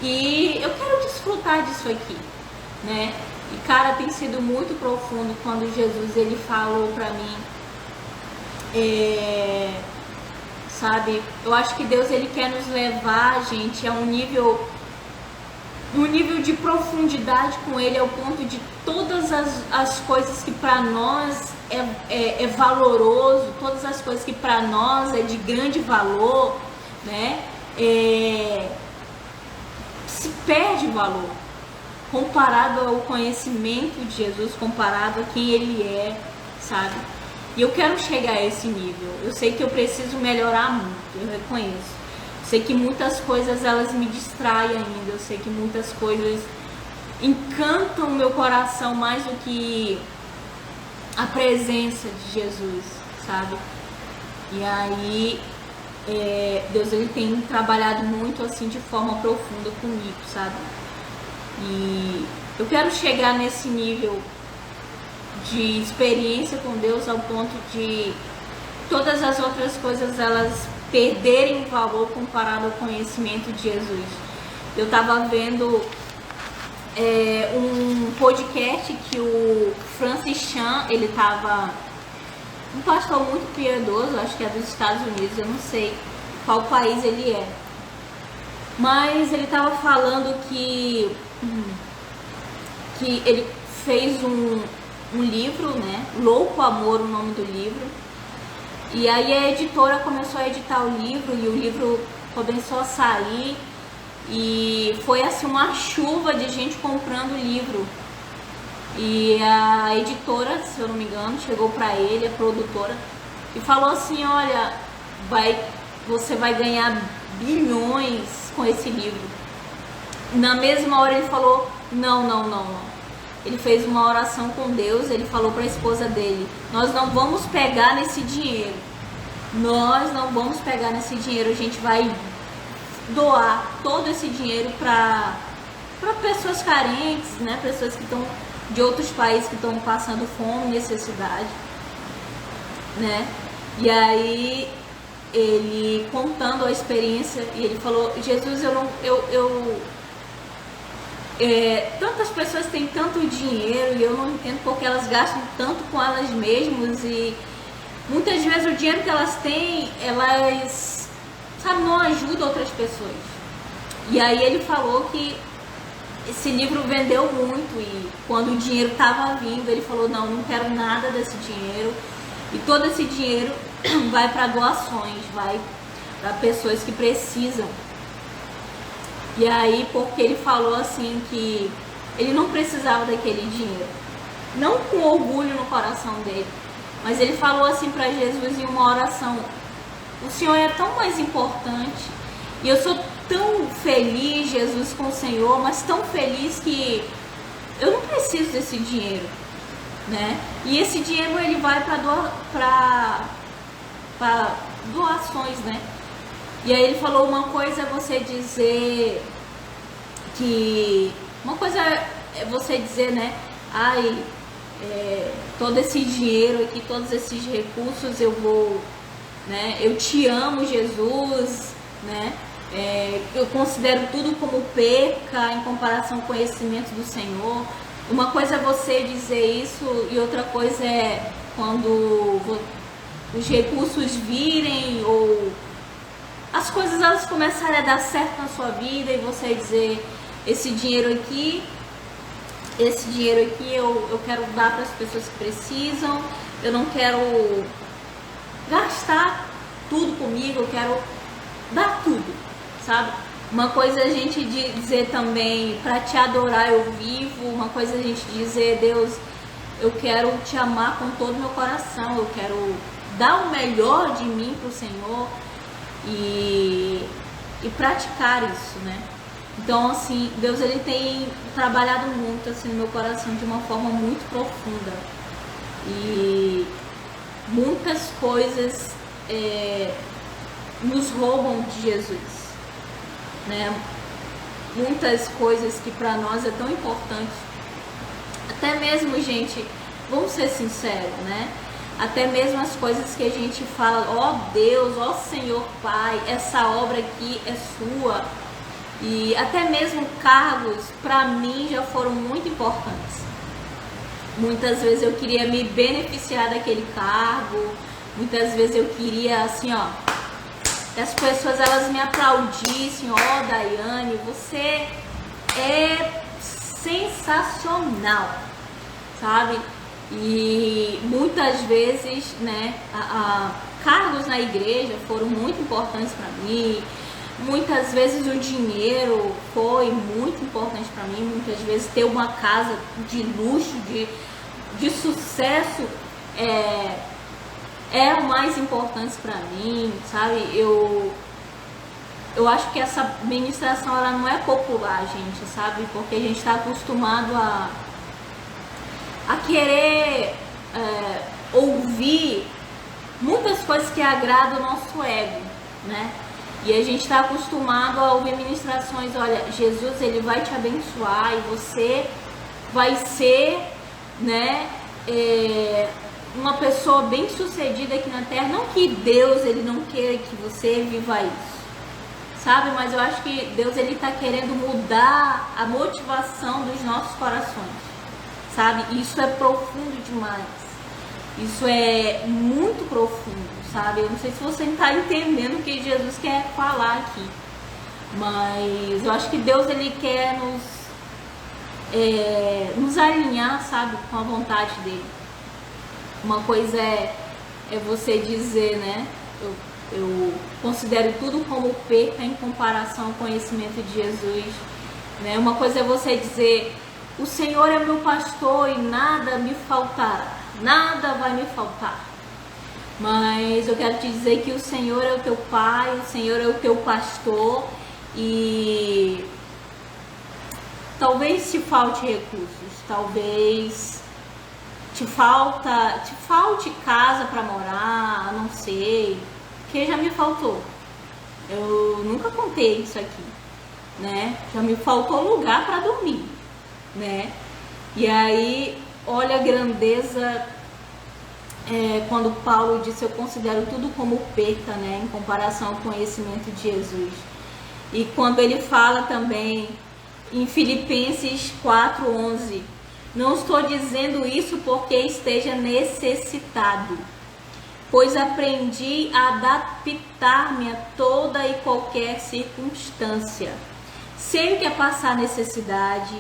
e eu quero desfrutar disso aqui, né. E cara, tem sido muito profundo quando Jesus ele falou pra mim, sabe, eu acho que Deus ele quer nos levar, gente, a um nível de profundidade com ele, ao ponto de todas as coisas que pra nós é valoroso, todas as coisas que pra nós é de grande valor, né, se perde valor comparado ao conhecimento de Jesus, comparado a quem ele é, sabe? E eu quero chegar a esse nível. Eu sei que eu preciso melhorar muito, eu reconheço. Eu sei que muitas coisas elas me distraem ainda, eu sei que muitas coisas encantam o meu coração mais do que a presença de Jesus, sabe? E aí Deus ele tem trabalhado muito assim de forma profunda comigo, sabe? E eu quero chegar nesse nível de experiência com Deus ao ponto de todas as outras coisas elas perderem valor comparado ao conhecimento de Jesus. Eu estava vendo um podcast que o Francis Chan, ele estava, um pastor muito piedoso, acho que é dos Estados Unidos, eu não sei qual país ele é, mas ele estava falando que ele fez um livro, né? Louco Amor, o nome do livro. E aí a editora começou a editar o livro e o livro começou a sair e foi assim uma chuva de gente comprando o livro. E a editora, se eu não me engano, chegou para ele, a produtora, e falou assim: olha, você vai ganhar bilhões com esse livro. Na mesma hora ele falou: não. Ele fez uma oração com Deus, ele falou para a esposa dele: nós não vamos pegar nesse dinheiro, a gente vai doar todo esse dinheiro para pessoas carentes, né? Pessoas que estão de outros países que estão passando fome, necessidade, né? E aí ele contando a experiência, e ele falou: Jesus, tantas pessoas têm tanto dinheiro e eu não entendo porque elas gastam tanto com elas mesmas, e muitas vezes o dinheiro que elas têm, elas, sabe, não ajudam outras pessoas. E aí ele falou que esse livro vendeu muito, e quando o dinheiro estava vindo, ele falou: não quero nada desse dinheiro, e todo esse dinheiro vai para doações, vai para pessoas que precisam. E aí, porque ele falou assim que ele não precisava daquele dinheiro, não com orgulho no coração dele, mas ele falou assim para Jesus em uma oração: o Senhor é tão mais importante, e eu sou tão feliz, Jesus, com o Senhor, mas tão feliz que eu não preciso desse dinheiro, né? E esse dinheiro ele vai para doações, né? E aí ele falou: uma coisa é você dizer que... Uma coisa é você dizer, né? Todo esse dinheiro aqui, todos esses recursos eu vou... né? Eu te amo, Jesus, né? Eu considero tudo como perca em comparação ao conhecimento do Senhor. Uma coisa é você dizer isso e outra coisa é quando os recursos virem ou as coisas elas começarem a dar certo na sua vida e você dizer, esse dinheiro aqui eu quero dar para as pessoas que precisam, eu não quero gastar tudo comigo, eu quero dar tudo, sabe? Uma coisa é a gente dizer também, para te adorar eu vivo, uma coisa é a gente dizer, Deus, eu quero te amar com todo o meu coração, eu quero dar o melhor de mim para o Senhor e praticar isso, né? Então, assim, Deus ele tem trabalhado muito assim, no meu coração de uma forma muito profunda. E muitas coisas nos roubam de Jesus, né? Muitas coisas que para nós é tão importante. Até mesmo, gente, vamos ser sinceros, né? Até mesmo as coisas que a gente fala, ó Deus, ó Senhor Pai, essa obra aqui é sua. E até mesmo cargos, para mim, já foram muito importantes. Muitas vezes eu queria me beneficiar daquele cargo, muitas vezes eu queria, assim, ó, que as pessoas elas me aplaudissem, ó Daiane, você é sensacional, sabe? E muitas vezes, né, cargos na igreja foram muito importantes para mim. Muitas vezes o dinheiro foi muito importante para mim. Muitas vezes ter uma casa de luxo, de sucesso é o mais importante para mim, sabe? Eu acho que essa ministração ela não é popular, gente, sabe? Porque a gente está acostumado a querer ouvir muitas coisas que agradam o nosso ego, né? E a gente está acostumado a ouvir ministrações, olha, Jesus ele vai te abençoar e você vai ser, né, uma pessoa bem sucedida aqui na terra. Não que Deus ele não queira que você viva isso, sabe? Mas eu acho que Deus ele está querendo mudar a motivação dos nossos corações, sabe? Isso é profundo demais. Isso é muito profundo, sabe? Eu não sei se você está entendendo o que Jesus quer falar aqui, mas eu acho que Deus ele quer nos alinhar, sabe, com a vontade dele. Uma coisa é você dizer, né? Eu considero tudo como perca em comparação ao conhecimento de Jesus, né? Uma coisa é você dizer, o Senhor é meu pastor e nada me faltará, nada vai me faltar. Mas eu quero te dizer que o Senhor é o teu Pai, o Senhor é o teu pastor e talvez te falte recursos, talvez te falte casa para morar, não sei, porque já me faltou. Eu nunca contei isso aqui, né? Já me faltou lugar para dormir, né? E aí, olha a grandeza quando Paulo disse, eu considero tudo como perca, né? Em comparação ao conhecimento de Jesus. E quando ele fala também em Filipenses 4:11, não estou dizendo isso porque esteja necessitado, pois aprendi a adaptar-me a toda e qualquer circunstância. Sei o que é passar necessidade,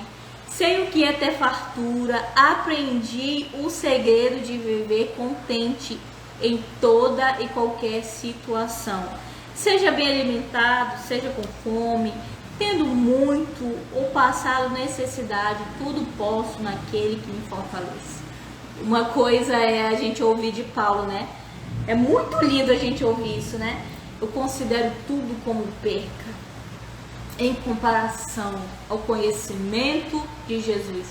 sei o que é ter fartura, aprendi o segredo de viver contente em toda e qualquer situação. Seja bem alimentado, seja com fome, tendo muito ou passado necessidade, tudo posso naquele que me fortalece. Uma coisa é a gente ouvir de Paulo, né? É muito lindo a gente ouvir isso, né? Eu considero tudo como perca em comparação ao conhecimento de Jesus.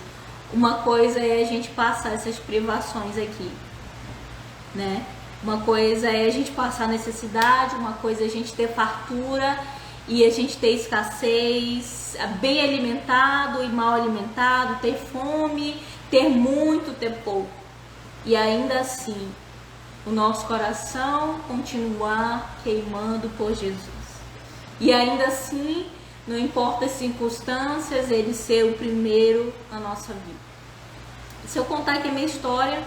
Uma coisa é a gente passar essas privações aqui, né? Uma coisa é a gente passar necessidade, uma coisa é a gente ter fartura e a gente ter escassez, bem alimentado e mal alimentado, ter fome, ter muito, ter pouco. E ainda assim, o nosso coração continuar queimando por Jesus. E ainda assim, não importa as circunstâncias, ele ser o primeiro na nossa vida. Se eu contar aqui a minha história,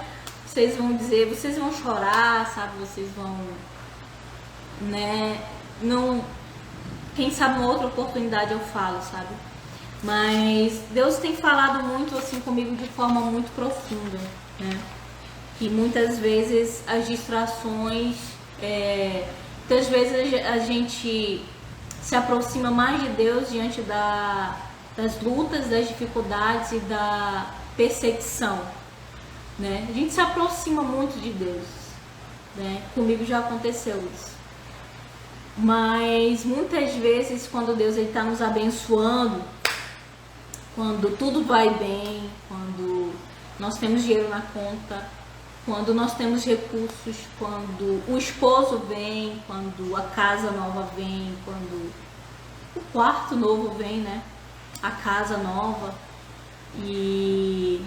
vocês vão dizer, vocês vão chorar, sabe? Vocês vão, né? Não, quem sabe uma outra oportunidade eu falo, sabe? Mas Deus tem falado muito assim comigo de forma muito profunda, né? E muitas vezes as distrações, muitas vezes a gente se aproxima mais de Deus diante das lutas, das dificuldades e da perseguição, né? A gente se aproxima muito de Deus, né? Comigo já aconteceu isso. Mas muitas vezes quando Deus está nos abençoando, quando tudo vai bem, quando nós temos dinheiro na conta, quando nós temos recursos, quando o esposo vem, quando a casa nova vem, quando o quarto novo vem, né? A casa nova. E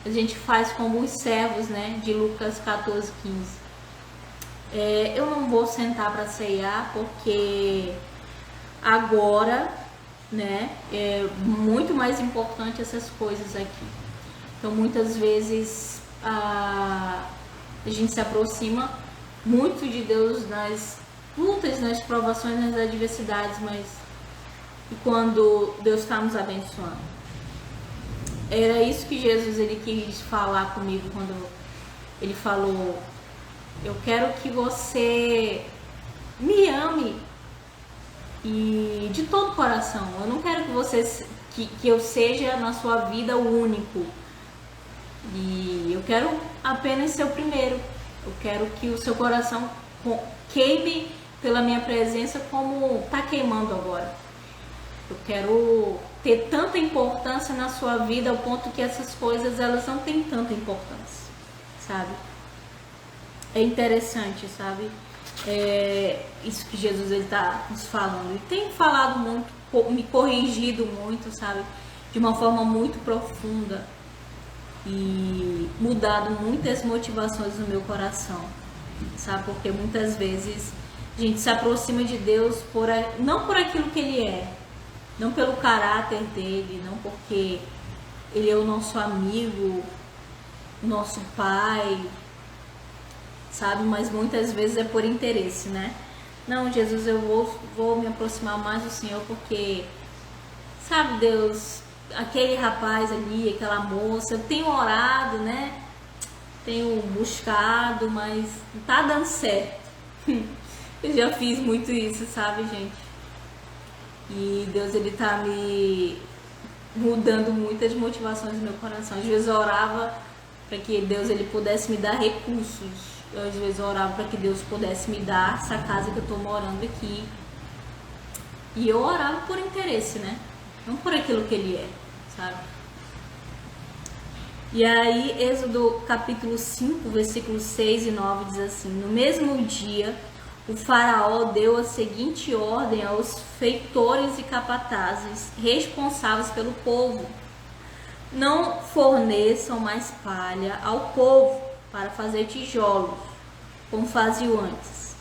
a gente faz como os servos, né? De Lucas 14, 15. Eu não vou sentar para ceiar porque agora, né? É muito mais importante essas coisas aqui. Então muitas vezes a gente se aproxima muito de Deus nas lutas, nas provações, nas adversidades, mas e quando Deus está nos abençoando? Era isso que Jesus ele quis falar comigo quando ele falou: eu quero que você me ame e de todo o coração. Eu não quero que você que eu seja na sua vida o único. E eu quero apenas ser o primeiro. Eu quero que o seu coração queime pela minha presença como está queimando agora. Eu quero ter tanta importância na sua vida ao ponto que essas coisas elas não têm tanta importância, sabe? É interessante, sabe? Isso que Jesus está nos falando. E tem falado muito, me corrigido muito, sabe? De uma forma muito profunda. E mudado muitas motivações no meu coração, sabe? Porque muitas vezes a gente se aproxima de Deus não por aquilo que Ele é, não pelo caráter dele, não porque Ele é o nosso amigo, o nosso pai, sabe? Mas muitas vezes é por interesse, né? Não, Jesus, eu vou me aproximar mais do Senhor porque, sabe, Deus, aquele rapaz ali, aquela moça, eu tenho orado, né? Tenho buscado, mas não tá dando certo. Eu já fiz muito isso, sabe, gente? E Deus, ele tá me mudando muitas motivações do meu coração. Às vezes eu orava para que Deus ele pudesse me dar recursos. Às vezes eu orava para que Deus pudesse me dar essa casa que eu tô morando aqui. E eu orava por interesse, né? Não por aquilo que ele é, sabe? E aí, Êxodo capítulo 5, versículos 6 e 9 diz assim: no mesmo dia, o faraó deu a seguinte ordem aos feitores e capatazes responsáveis pelo povo: não forneçam mais palha ao povo para fazer tijolos, como faziam antes.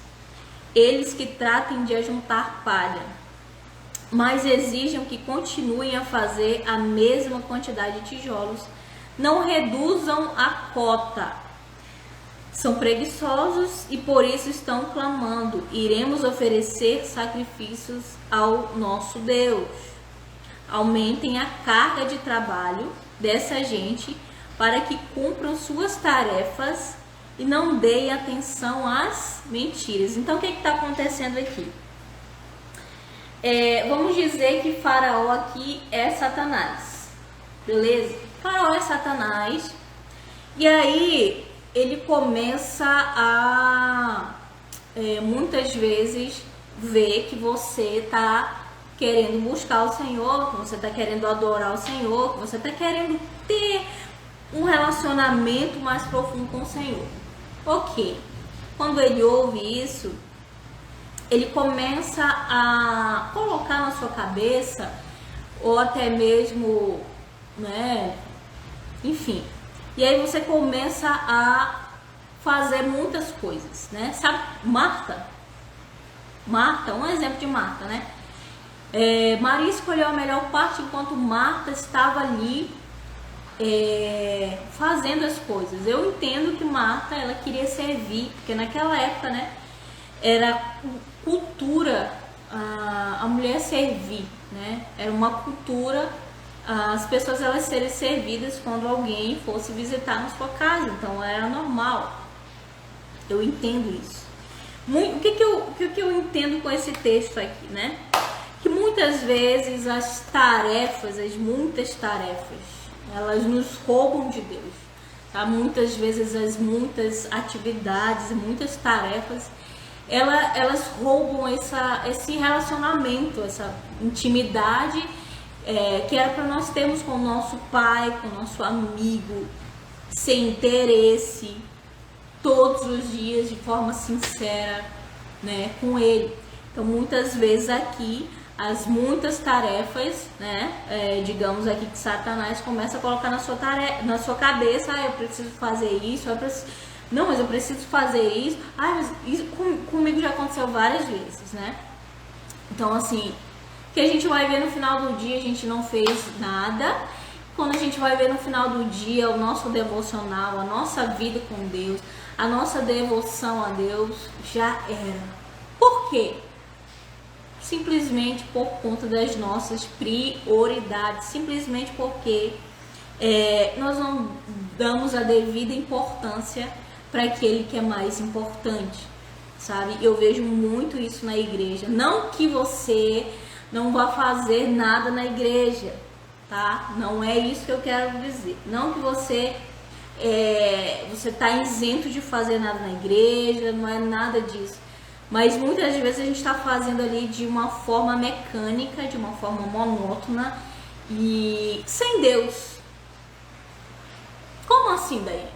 Eles que tratem de ajuntar palha, mas exijam que continuem a fazer a mesma quantidade de tijolos. Não reduzam a cota. São preguiçosos e por isso estão clamando: iremos oferecer sacrifícios ao nosso Deus. Aumentem a carga de trabalho dessa gente para que cumpram suas tarefas e não deem atenção às mentiras. Então o que está acontecendo aqui? Vamos dizer que Faraó aqui é Satanás, beleza? Faraó é Satanás, e aí ele começa a muitas vezes ver que você está querendo buscar o Senhor, que você está querendo adorar o Senhor, que você está querendo ter um relacionamento mais profundo com o Senhor. Ok, quando ele ouve isso, ele começa a colocar na sua cabeça, ou até mesmo, né, enfim, e aí você começa a fazer muitas coisas, né? Sabe, Marta, um exemplo de Marta, né? Maria escolheu a melhor parte enquanto Marta estava ali fazendo as coisas. Eu entendo que Marta, ela queria servir, porque naquela época, né, era cultura a mulher servir, né? Era uma cultura as pessoas elas serem servidas quando alguém fosse visitar na sua casa, então era normal. Eu entendo isso. O que eu entendo com esse texto aqui, né? Que muitas vezes muitas tarefas, elas nos roubam de Deus, tá? Muitas vezes as muitas atividades, muitas tarefas, elas roubam esse relacionamento, essa intimidade que era para nós termos com o nosso pai, com o nosso amigo, sem interesse, todos os dias de forma sincera, né, com ele. Então muitas vezes aqui as muitas tarefas, né, digamos aqui que Satanás começa a colocar na sua cabeça, eu preciso fazer isso, não, mas eu preciso fazer isso, mas isso comigo já aconteceu várias vezes, né? Então assim, que a gente vai ver no final do dia, a gente não fez nada. Quando a gente vai ver no final do dia o nosso devocional, a nossa vida com Deus, a nossa devoção a Deus já era. Por quê? Simplesmente por conta das nossas prioridades, simplesmente porque nós não damos a devida importância para aquele que é mais importante, sabe? Eu vejo muito isso na igreja. Não que você não vá fazer nada na igreja, tá? Não é isso que eu quero dizer. Não que você tá isento de fazer nada na igreja, não é nada disso. Mas muitas vezes a gente está fazendo ali de uma forma mecânica, de uma forma monótona e sem Deus. Como assim, daí?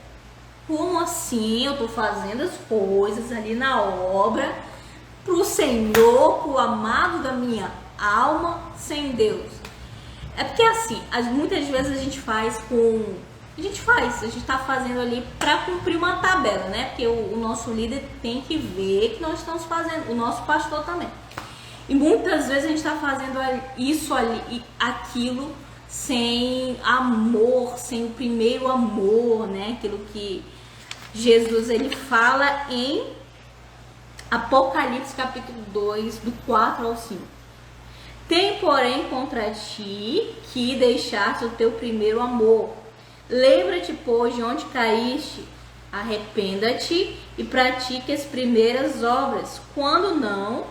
Como assim eu tô fazendo as coisas ali na obra pro Senhor, pro amado da minha alma, sem Deus? É porque assim, muitas vezes a gente tá fazendo ali para cumprir uma tabela, né? Porque o nosso líder tem que ver que nós estamos fazendo, o nosso pastor também. E muitas vezes a gente está fazendo isso ali e aquilo sem amor, sem o primeiro amor, né? Aquilo que Jesus ele fala em Apocalipse capítulo 2, do 4 ao 5. Tem, porém, contra ti que deixaste o teu primeiro amor. Lembra-te, pois, de onde caíste, arrependa-te e pratique as primeiras obras. Quando não,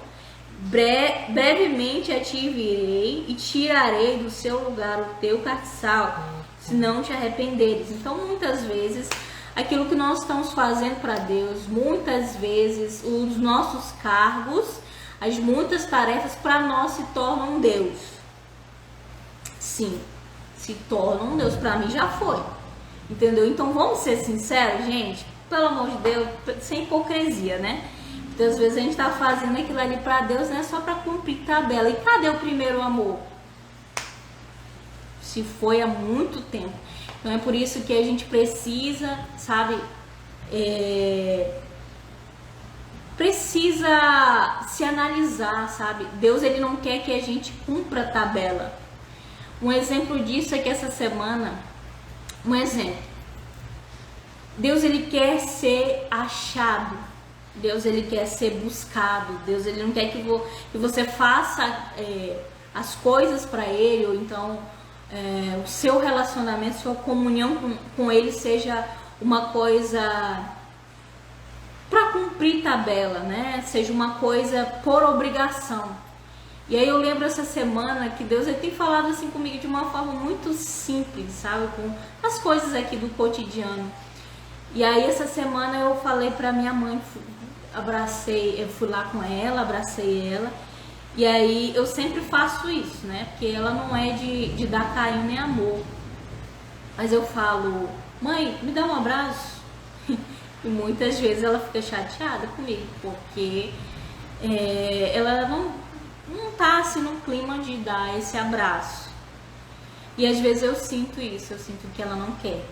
brevemente a ti virei e tirarei do seu lugar o teu castiçal, se não te arrependeres. Então, muitas vezes, aquilo que nós estamos fazendo para Deus, muitas vezes, os nossos cargos, as muitas tarefas para nós se tornam Deus. Sim, se tornam Deus. Para mim já foi. Entendeu? Então vamos ser sinceros, gente. Pelo amor de Deus, sem hipocrisia, né? Muitas vezes a gente tá fazendo aquilo ali para Deus, né? Só para cumprir tabela. E cadê o primeiro amor? Se foi há muito tempo. Então é por isso que a gente precisa, sabe? Precisa se analisar, sabe? Deus ele não quer que a gente cumpra a tabela. Um exemplo disso é que essa semana, Deus ele quer ser achado, Deus ele quer ser buscado, Deus ele não quer que você faça as coisas para ele, ou então o seu relacionamento, sua comunhão com ele seja uma coisa para cumprir tabela, né? Seja uma coisa por obrigação. E aí eu lembro essa semana que Deus ele tem falado assim comigo de uma forma muito simples, sabe? Com as coisas aqui do cotidiano. E aí essa semana eu falei pra minha mãe, eu fui lá com ela, abracei ela. E aí eu sempre faço isso, né? Porque ela não é de dar carinho nem amor. Mas eu falo, mãe, me dá um abraço. E muitas vezes ela fica chateada comigo, porque ela não tá assim no clima de dar esse abraço. E às vezes eu sinto isso, eu sinto que ela não quer.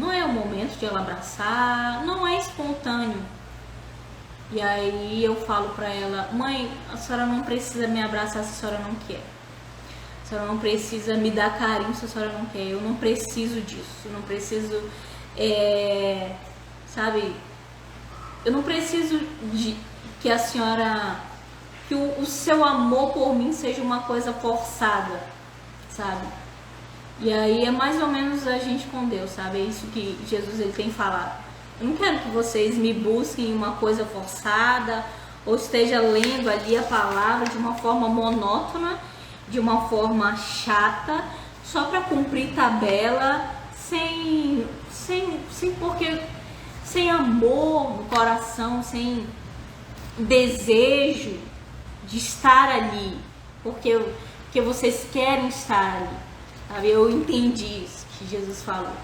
Não é o momento de ela abraçar, não é espontâneo. E aí eu falo pra ela: mãe, a senhora não precisa me abraçar se a senhora não quer. A senhora não precisa me dar carinho se a senhora não quer. Eu não preciso disso. Eu não preciso, sabe? Eu não preciso de que a senhora, que o seu amor por mim seja uma coisa forçada, sabe? E aí é mais ou menos a gente com Deus, sabe? É isso que Jesus ele tem falado. Eu não quero que vocês me busquem uma coisa forçada ou esteja lendo ali a palavra de uma forma monótona, de uma forma chata, só para cumprir tabela, sem amor no coração, sem desejo de estar ali, porque vocês querem estar ali, sabe? Eu entendi isso que Jesus falou.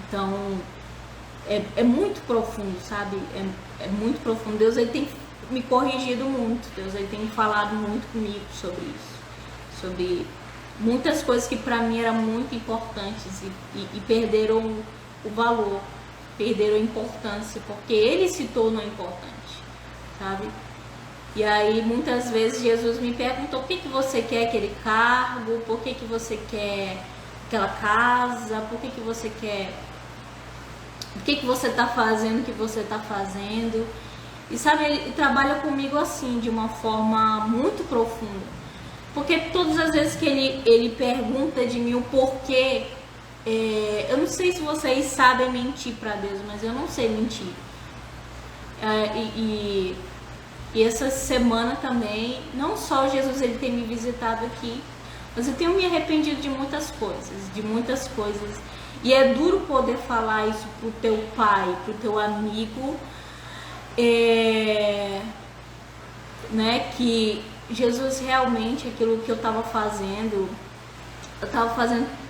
Então é muito profundo, sabe? É muito profundo. Deus ele tem me corrigido muito, Deus ele tem falado muito comigo sobre isso, sobre muitas coisas que para mim eram muito importantes e perderam o valor, perderam a importância, porque ele se tornou importante, sabe? E aí muitas vezes Jesus me perguntou: por que você quer aquele cargo? Por que você quer aquela casa? Por que você quer... O que você está fazendo, o que você está fazendo? E sabe, ele trabalha comigo assim, de uma forma muito profunda. Porque todas as vezes que ele pergunta de mim o porquê, eu não sei se vocês sabem mentir para Deus, mas eu não sei mentir. E essa semana também, não só Jesus ele tem me visitado aqui, mas eu tenho me arrependido de muitas coisas. E é duro poder falar isso pro teu pai, pro teu amigo, né, que Jesus realmente, aquilo que eu estava fazendo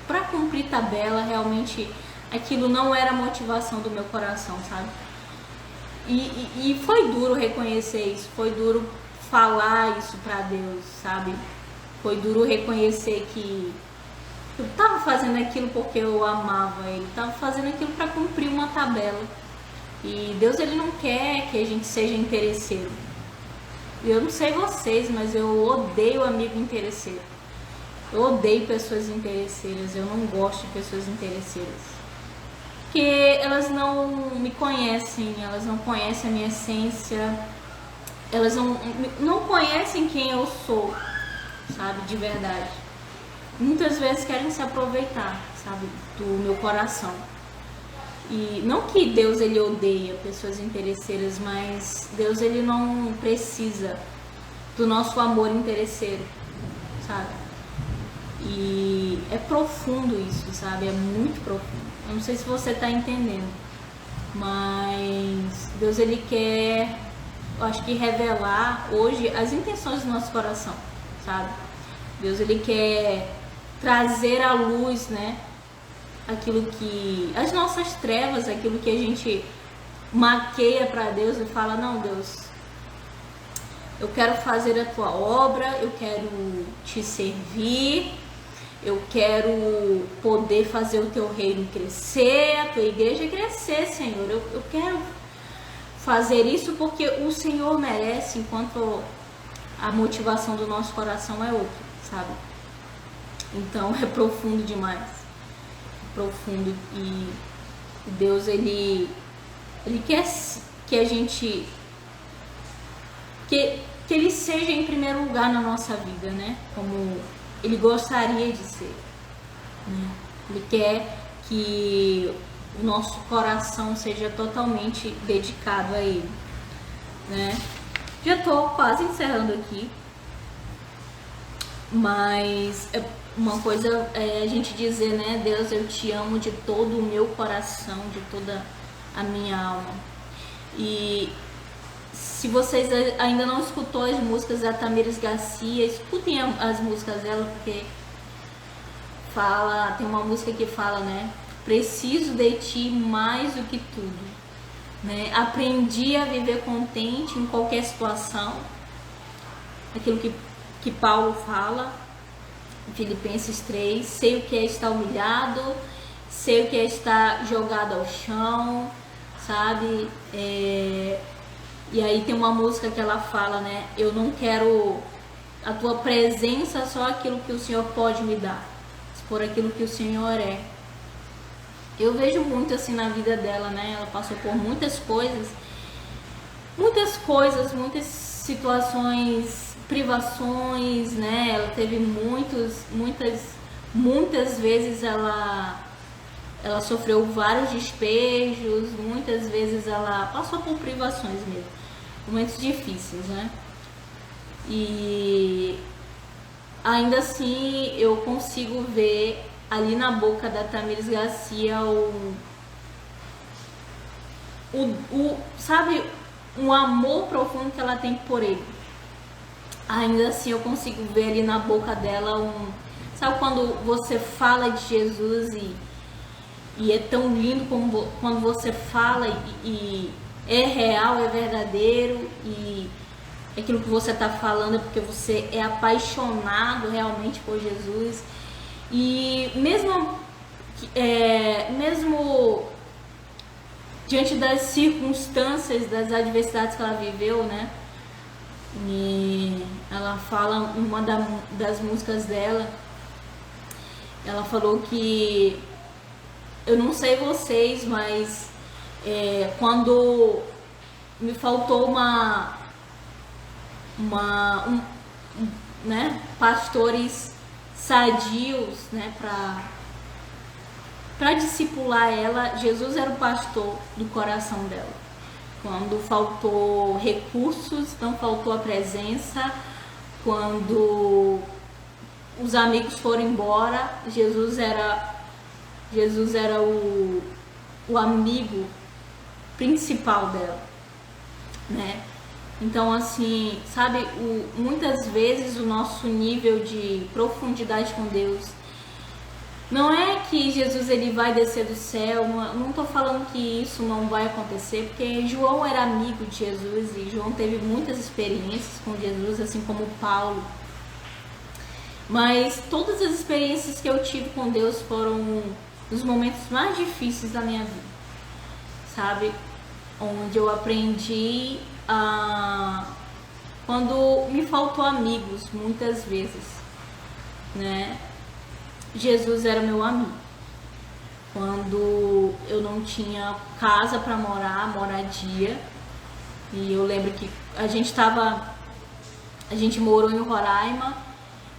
para cumprir tabela, realmente aquilo não era a motivação do meu coração, sabe? E foi duro reconhecer isso, foi duro falar isso para Deus, sabe? Foi duro reconhecer que eu estava fazendo aquilo porque eu amava ele, estava fazendo aquilo para cumprir uma tabela. E Deus ele não quer que a gente seja interesseiro. Eu não sei vocês, mas eu odeio amigo interesseiro. Eu odeio pessoas interesseiras, eu não gosto de pessoas interesseiras. Porque elas não me conhecem, elas não conhecem a minha essência, elas não conhecem quem eu sou, sabe, de verdade. Muitas vezes querem se aproveitar, sabe, do meu coração. E não que Deus ele odeia pessoas interesseiras, mas Deus ele não precisa do nosso amor interesseiro, sabe? E é profundo isso, sabe? É muito profundo. Eu não sei se você tá entendendo, mas Deus ele quer, eu acho que revelar hoje as intenções do nosso coração, sabe? Deus ele quer trazer à luz, né, aquilo que, as nossas trevas, aquilo que a gente maqueia para Deus e fala: não, Deus, eu quero fazer a tua obra, eu quero te servir, eu quero poder fazer o teu reino crescer, a tua igreja crescer, Senhor. Eu quero fazer isso porque o Senhor merece, enquanto a motivação do nosso coração é outra, sabe? Então é profundo demais, profundo. E Deus ele quer que a gente, que ele seja em primeiro lugar na nossa vida, né? Como ele gostaria de ser, né? Ele quer que o nosso coração seja totalmente dedicado a ele, né? Já tô quase encerrando aqui, mas uma coisa é a gente dizer, né, Deus, eu te amo de todo o meu coração, de toda a minha alma. E se vocês ainda não escutou as músicas da Tamires Garcia, escutem as músicas dela, porque tem uma música que fala, né, preciso de ti mais do que tudo, né? Aprendi a viver contente em qualquer situação, aquilo que Paulo fala em Filipenses 3, sei o que é estar humilhado, sei o que é estar jogado ao chão, sabe? E aí tem uma música que ela fala, né? Eu não quero a tua presença, só aquilo que o Senhor pode me dar, por aquilo que o Senhor é. Eu vejo muito assim na vida dela, né? Ela passou por muitas coisas, muitas situações, privações, né? Ela teve muitas vezes ela sofreu vários despejos, muitas vezes ela passou por privações mesmo, momentos difíceis, né? E ainda assim eu consigo ver ali na boca da Thamires Garcia sabe, um amor profundo que ela tem por ele. Ainda assim eu consigo ver ali na boca dela sabe quando você fala de Jesus e é tão lindo como quando você fala e é real, é verdadeiro, e aquilo que você está falando é porque você é apaixonado realmente por Jesus. E mesmo diante das circunstâncias, das adversidades que ela viveu, né? E ela fala, uma das músicas dela, ela falou que, eu não sei vocês, mas quando me faltou né, pastores sadios, né, para discipular ela, Jesus era o pastor do coração dela. Quando faltou recursos, não faltou a presença. Quando os amigos foram embora, Jesus era o amigo principal dela, né? Então, assim, sabe, muitas vezes o nosso nível de profundidade com Deus não é que Jesus ele vai descer do céu, não tô falando que isso não vai acontecer, porque João era amigo de Jesus e João teve muitas experiências com Jesus, assim como Paulo. Mas todas as experiências que eu tive com Deus foram os momentos mais difíceis da minha vida, sabe? Onde eu aprendi quando me faltou amigos, muitas vezes, né? Jesus era meu amigo. Quando eu não tinha casa para moradia, e eu lembro que a gente morou em Roraima,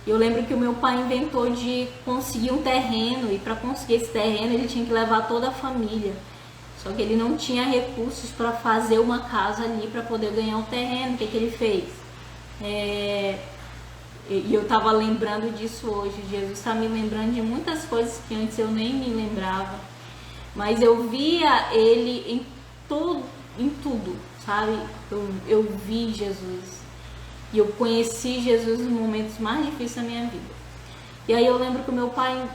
e eu lembro que o meu pai inventou de conseguir um terreno, e para conseguir esse terreno ele tinha que levar toda a família. Só que ele não tinha recursos para fazer uma casa ali para poder ganhar o terreno. O que ele fez? E eu estava lembrando disso hoje. Jesus está me lembrando de muitas coisas que antes eu nem me lembrava. Mas eu via ele em tudo, sabe? Eu vi Jesus. E eu conheci Jesus nos momentos mais difíceis da minha vida. E aí eu lembro que o meu pai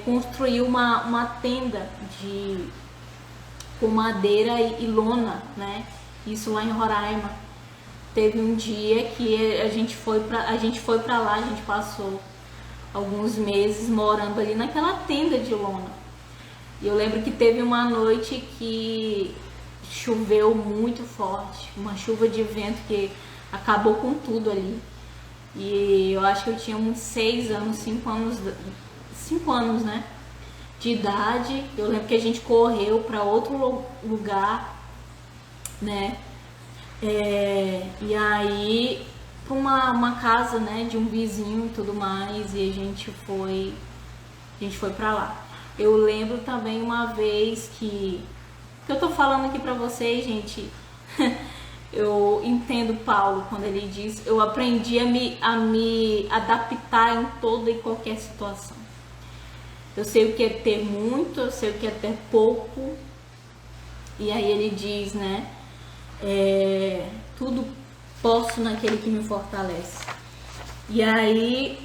construiu uma tenda com madeira e lona, né? Isso lá em Roraima. Teve um dia que a gente foi pra lá, a gente passou alguns meses morando ali naquela tenda de lona. E eu lembro que teve uma noite que choveu muito forte, uma chuva de vento que acabou com tudo ali. E eu acho que eu tinha uns 5 anos, né, de idade. Eu lembro que a gente correu para outro lugar, né, e aí para uma casa, né, de um vizinho e tudo mais, e a gente foi para lá. Eu lembro também uma vez que eu tô falando aqui para vocês, gente, eu entendo Paulo quando ele diz: eu aprendi a me adaptar em toda e qualquer situação. Eu sei o que é ter muito, eu sei o que é ter pouco. E aí ele diz, né, tudo posso naquele que me fortalece. E aí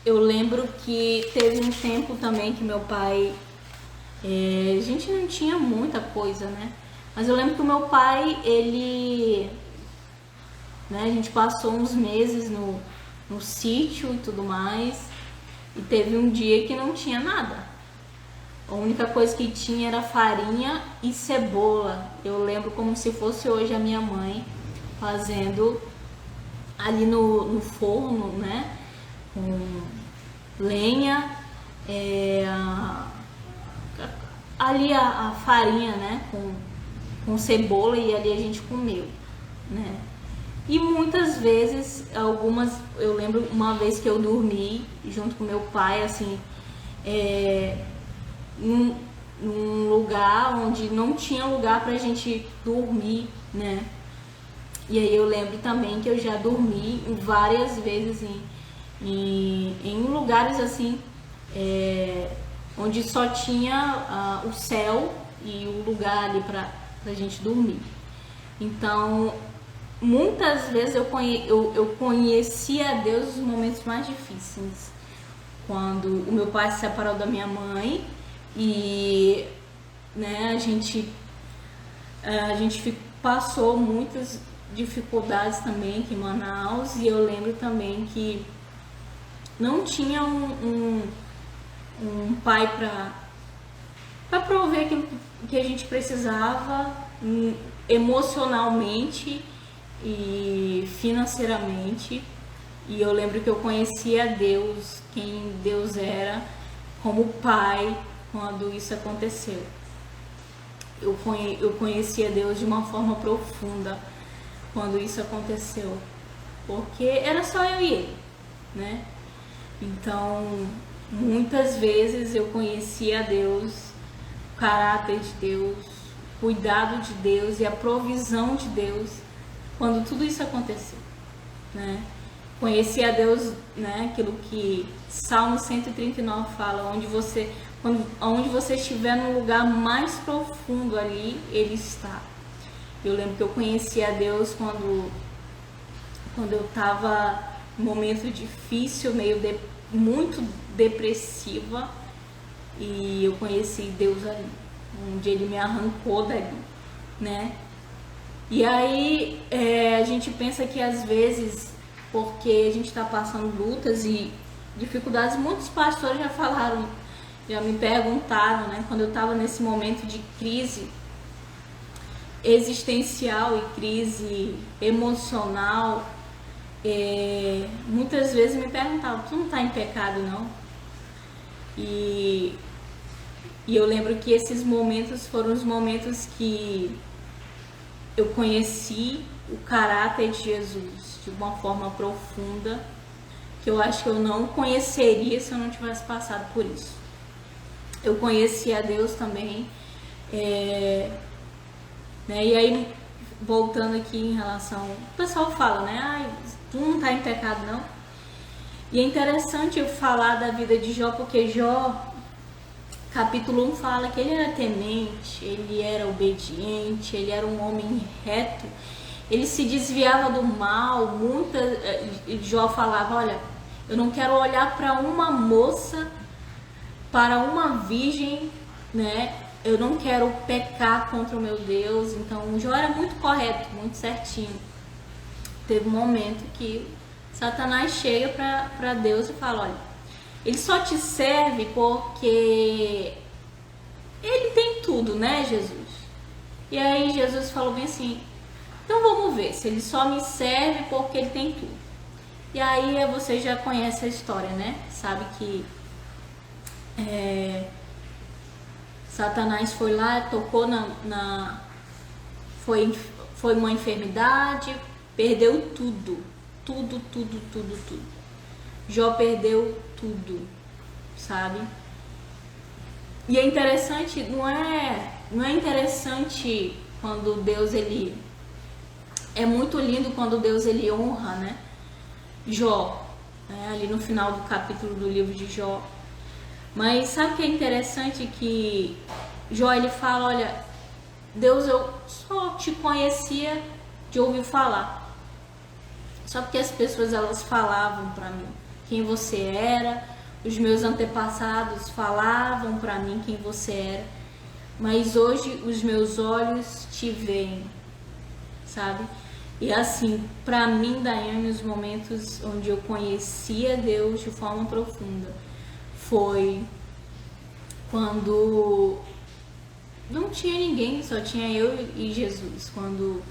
eu lembro que teve um tempo também que meu pai, a gente não tinha muita coisa, né? Mas eu lembro que o meu pai, né, a gente passou uns meses no sítio e tudo mais, e teve um dia que não tinha nada. A única coisa que tinha era farinha e cebola. Eu lembro como se fosse hoje a minha mãe fazendo ali no forno, né? Com lenha, ali a farinha, né? Com cebola, e ali a gente comeu, né? E muitas vezes, eu lembro uma vez que eu dormi junto com meu pai, assim, num lugar onde não tinha lugar pra gente dormir, né? E aí eu lembro também que eu já dormi várias vezes em lugares assim, onde só tinha o céu e o lugar ali pra gente dormir. Então, muitas vezes eu conheci a Deus nos momentos mais difíceis. Quando o meu pai se separou da minha mãe e, né, a gente passou muitas dificuldades também aqui em Manaus, e eu lembro também que não tinha um pai para prover aquilo que a gente precisava emocionalmente e financeiramente. E eu lembro que eu conhecia Deus, quem Deus era, como pai, quando isso aconteceu. Eu conhecia Deus de uma forma profunda quando isso aconteceu, porque era só eu e ele, né? Então, muitas vezes eu conhecia Deus, o caráter de Deus, o cuidado de Deus e a provisão de Deus quando tudo isso aconteceu, né? Conhecia a Deus, né? Aquilo que Salmo 139 fala, onde você estiver no lugar mais profundo, ali Ele está. Eu lembro que eu conhecia a Deus quando eu estava num momento difícil, muito depressiva, e eu conheci Deus ali, onde Ele me arrancou dali, né? E aí a gente pensa que às vezes, porque a gente está passando lutas e dificuldades, muitos pastores já falaram, já me perguntaram, né? Quando eu estava nesse momento de crise existencial e crise emocional, muitas vezes me perguntavam: tu não está em pecado, não? E eu lembro que esses momentos foram os momentos que eu conheci o caráter de Jesus de uma forma profunda, que eu acho que eu não conheceria se eu não tivesse passado por isso. Eu conheci a Deus também, né? E aí, voltando aqui em relação, o pessoal fala, né? Ai, tu não tá em pecado, não? E é interessante eu falar da vida de Jó, porque Jó, capítulo 1 fala que ele era temente, ele era obediente, ele era um homem reto, ele se desviava do mal. Jó falava: olha, eu não quero olhar para uma moça, para uma virgem, né? Eu não quero pecar contra o meu Deus. Então o Jó era muito correto, muito certinho. Teve um momento que Satanás chega para Deus e fala: olha, ele só te serve porque ele tem tudo, né, Jesus? E aí Jesus falou bem assim: então vamos ver se ele só me serve porque ele tem tudo. E aí você já conhece a história, né? Sabe que Satanás foi lá, tocou foi uma enfermidade, perdeu tudo. Jó perdeu tudo, sabe? E é interessante, não é interessante quando Deus, ele é muito lindo quando Deus, ele honra, né? Jó, né? Ali no final do capítulo do livro de Jó. Mas sabe o que é interessante? Que Jó, ele fala: olha, Deus, eu só te conhecia de ouvir falar. Só porque as pessoas, elas falavam para mim quem você era, os meus antepassados falavam para mim quem você era, mas hoje os meus olhos te veem, sabe? E assim, para mim, Daiane, os momentos onde eu conhecia Deus de forma profunda foi quando não tinha ninguém, só tinha eu e Jesus, quando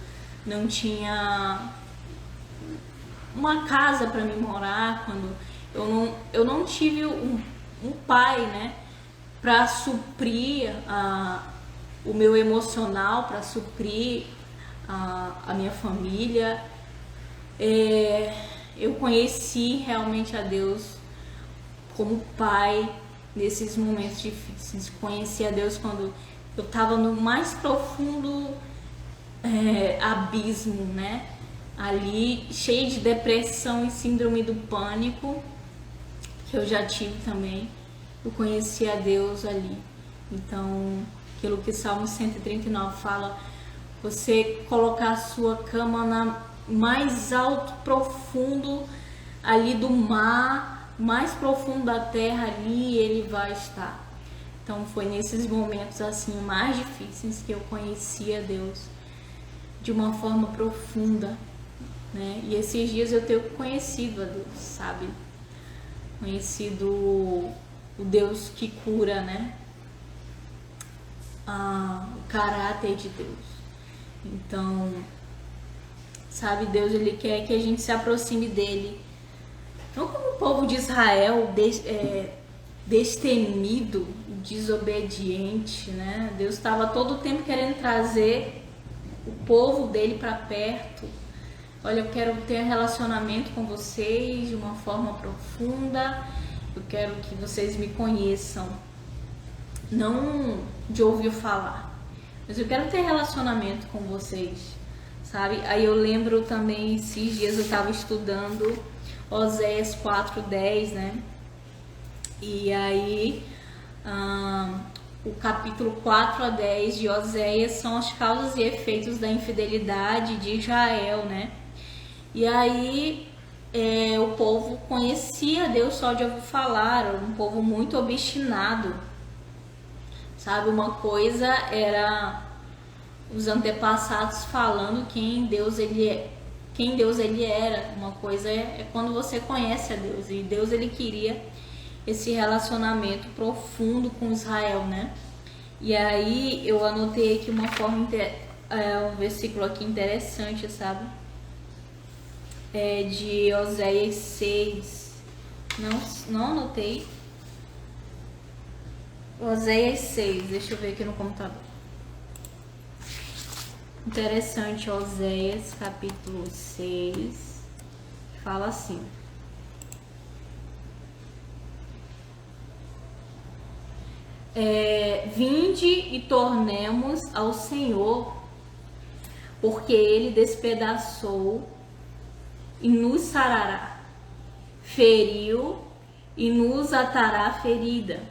não tinha uma casa para me morar, quando eu não tive um pai, né, para suprir o meu emocional, para suprir a minha família. Eu conheci realmente a Deus como pai nesses momentos difíceis. Conheci a Deus quando eu estava no mais profundo abismo, né? Ali, cheio de depressão e síndrome do pânico, que eu já tive também. Eu conheci a Deus ali. Então, aquilo que Salmo 139 fala, você colocar a sua cama na mais alto, profundo ali do mar, mais profundo da terra, ali ele vai estar. Então foi nesses momentos assim mais difíceis que eu conheci a Deus de uma forma profunda, né? E esses dias eu tenho conhecido a Deus, sabe? Conhecido o Deus que cura, né? O caráter de Deus. Então, sabe, Deus ele quer que a gente se aproxime dele. Não como o povo de Israel, destemido, desobediente, né? Deus estava todo o tempo querendo trazer o povo dele para perto. Olha, eu quero ter um relacionamento com vocês de uma forma profunda. Eu quero que vocês me conheçam, não de ouvir falar, mas eu quero ter relacionamento com vocês, sabe? Aí eu lembro também, esses dias eu estava estudando Oséias 4:10, né? E aí o capítulo 4-10 de Oséias são as causas e efeitos da infidelidade de Israel, né? E aí o povo conhecia Deus só de ouvir falar, era um povo muito obstinado, sabe? Uma coisa era os antepassados falando quem Deus ele era. Uma coisa é quando você conhece a Deus, e Deus ele queria esse relacionamento profundo com Israel, né? E aí eu anotei aqui uma forma, um versículo aqui interessante, sabe? De Oséias 6. Não anotei. Oséias 6, deixa eu ver aqui no computador. Interessante, Oséias capítulo 6, fala assim: vinde e tornemos ao Senhor, porque ele despedaçou e nos sarará, feriu e nos atará ferida.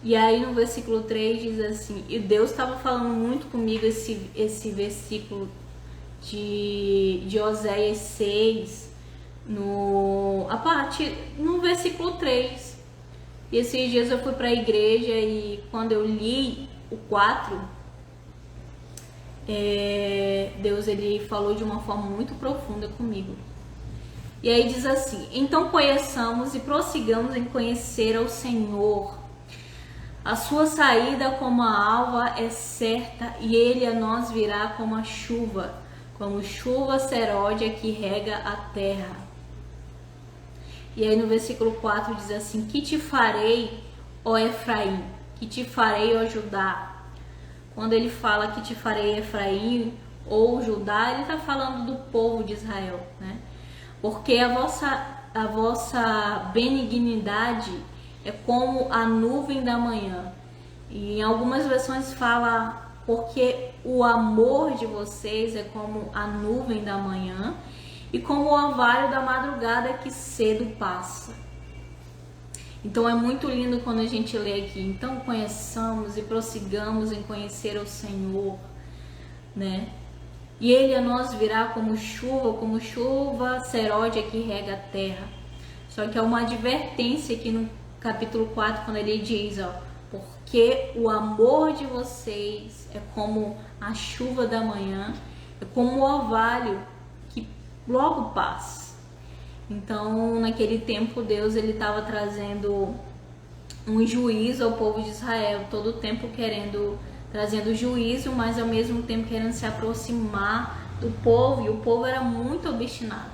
E aí no versículo 3 diz assim, e Deus estava falando muito comigo esse versículo de Oséias 6, no versículo 3. E esses dias eu fui para a igreja e quando eu li o 4, Deus ele falou de uma forma muito profunda comigo. E aí diz assim: então conheçamos e prossigamos em conhecer ao Senhor. A sua saída como a alva é certa, e ele a nós virá como chuva seródia que rega a terra. E aí no versículo 4 diz assim: que te farei, ó Efraim? Que te farei, ó Judá? Quando ele fala que te farei, Efraim ou Judá, ele está falando do povo de Israel, né? Porque a vossa benignidade é como a nuvem da manhã. E em algumas versões fala porque o amor de vocês é como a nuvem da manhã e como o orvalho da madrugada que cedo passa. Então é muito lindo quando a gente lê aqui: então conheçamos e prossigamos em conhecer o Senhor, né? E ele a nós virá como chuva seródia que rega a terra. Só que é uma advertência aqui no capítulo 4, quando ele diz, ó, porque o amor de vocês é como a chuva da manhã, é como o orvalho que logo passa. Então, naquele tempo, Deus ele estava trazendo um juízo ao povo de Israel, todo o tempo trazendo juízo, mas ao mesmo tempo querendo se aproximar do povo, e o povo era muito obstinado,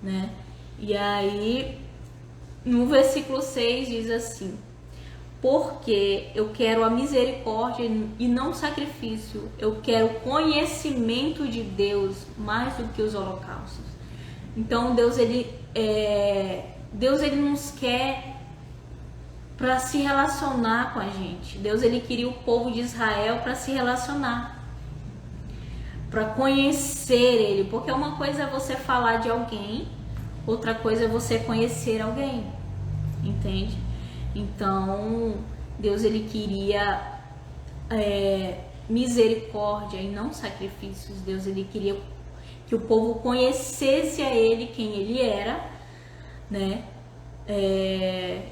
né? E aí, no versículo 6 diz assim: porque eu quero a misericórdia e não sacrifício, eu quero conhecimento de Deus mais do que os holocaustos. Então Deus ele nos quer para se relacionar com a gente. Deus ele queria o povo de Israel para se relacionar, para conhecer ele, porque uma coisa é você falar de alguém, outra coisa é você conhecer alguém, entende? Então Deus ele queria misericórdia e não sacrifícios. Deus ele queria que o povo conhecesse a ele, quem ele era, né?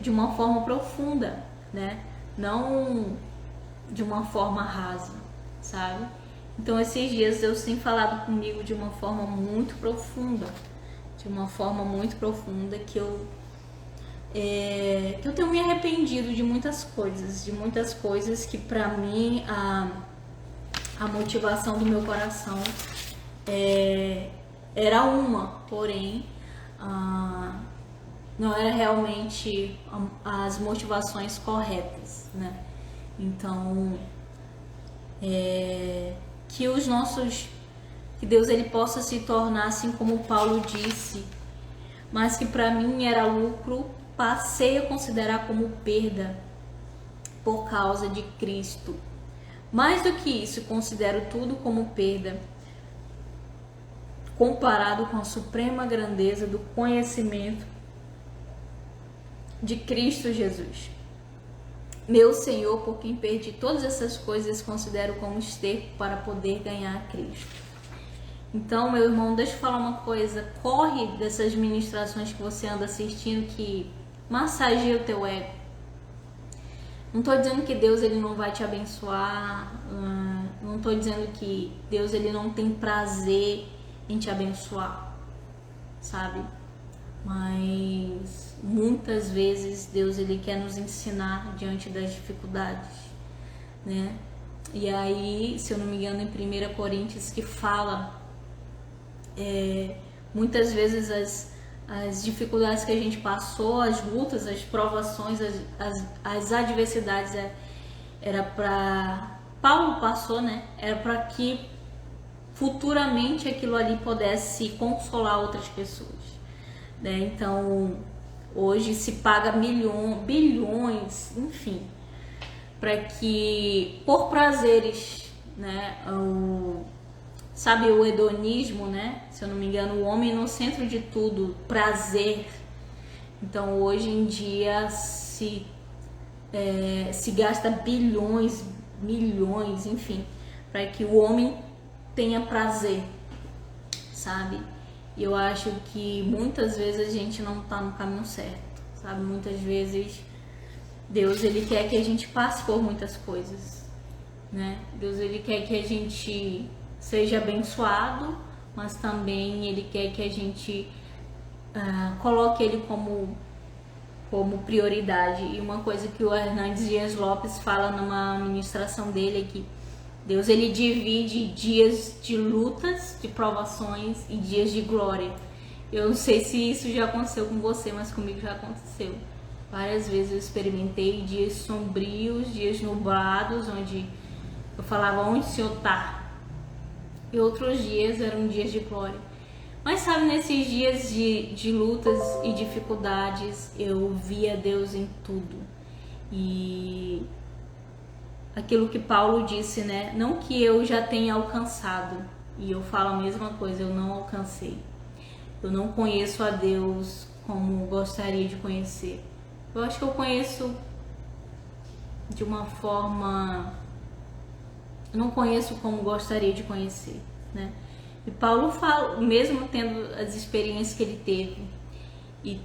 De uma forma profunda, né? Não de uma forma rasa, sabe? Então esses dias Deus tem falado comigo de uma forma muito profunda, que eu tenho me arrependido de muitas coisas que pra mim a motivação do meu coração era uma, porém não era realmente as motivações corretas, né? Então, que Deus ele possa se tornar assim como Paulo disse, mas que para mim era lucro, passei a considerar como perda por causa de Cristo. Mais do que isso, considero tudo como perda, comparado com a suprema grandeza do conhecimento de Cristo Jesus, meu Senhor, por quem perdi todas essas coisas, considero como esterco para poder ganhar Cristo. Então, meu irmão, deixa eu falar uma coisa, corre dessas ministrações que você anda assistindo que massageia o teu ego. Não estou dizendo que Deus ele não vai te abençoar, não estou dizendo que Deus ele não tem prazer em te abençoar, sabe? Mas muitas vezes Deus ele quer nos ensinar diante das dificuldades, né? E aí, se eu não me engano, em 1 Coríntios que fala muitas vezes as dificuldades que a gente passou, as lutas, as provações, as adversidades era para Paulo passou, né? Era para que futuramente aquilo ali pudesse consolar outras pessoas, né? Então hoje se paga bilhões, enfim, para que por prazeres, né? Sabe o hedonismo, né? Se eu não me engano, o homem no centro de tudo, prazer. Então hoje em dia se gasta bilhões, milhões, enfim, para que o homem tenha prazer, sabe? E eu acho que muitas vezes a gente não tá no caminho certo, sabe? Muitas vezes Deus ele quer que a gente passe por muitas coisas, né? Deus ele quer que a gente seja abençoado, mas também ele quer que a gente coloque ele como prioridade. E uma coisa que o Hernandes Dias Lopes fala numa ministração dele é que Deus ele divide dias de lutas, de provações e dias de glória. Eu não sei se isso já aconteceu com você, mas comigo já aconteceu. Várias vezes eu experimentei dias sombrios, dias nublados, onde eu falava onde o Senhor está. E outros dias eram dias de glória. Mas sabe, nesses dias de lutas e dificuldades, eu via Deus em tudo. E aquilo que Paulo disse, né? Não que eu já tenha alcançado. E eu falo a mesma coisa, eu não alcancei. Eu não conheço a Deus como gostaria de conhecer. Eu acho que eu conheço de uma forma... Eu não conheço como gostaria de conhecer, né? E Paulo fala, mesmo tendo as experiências que ele teve, e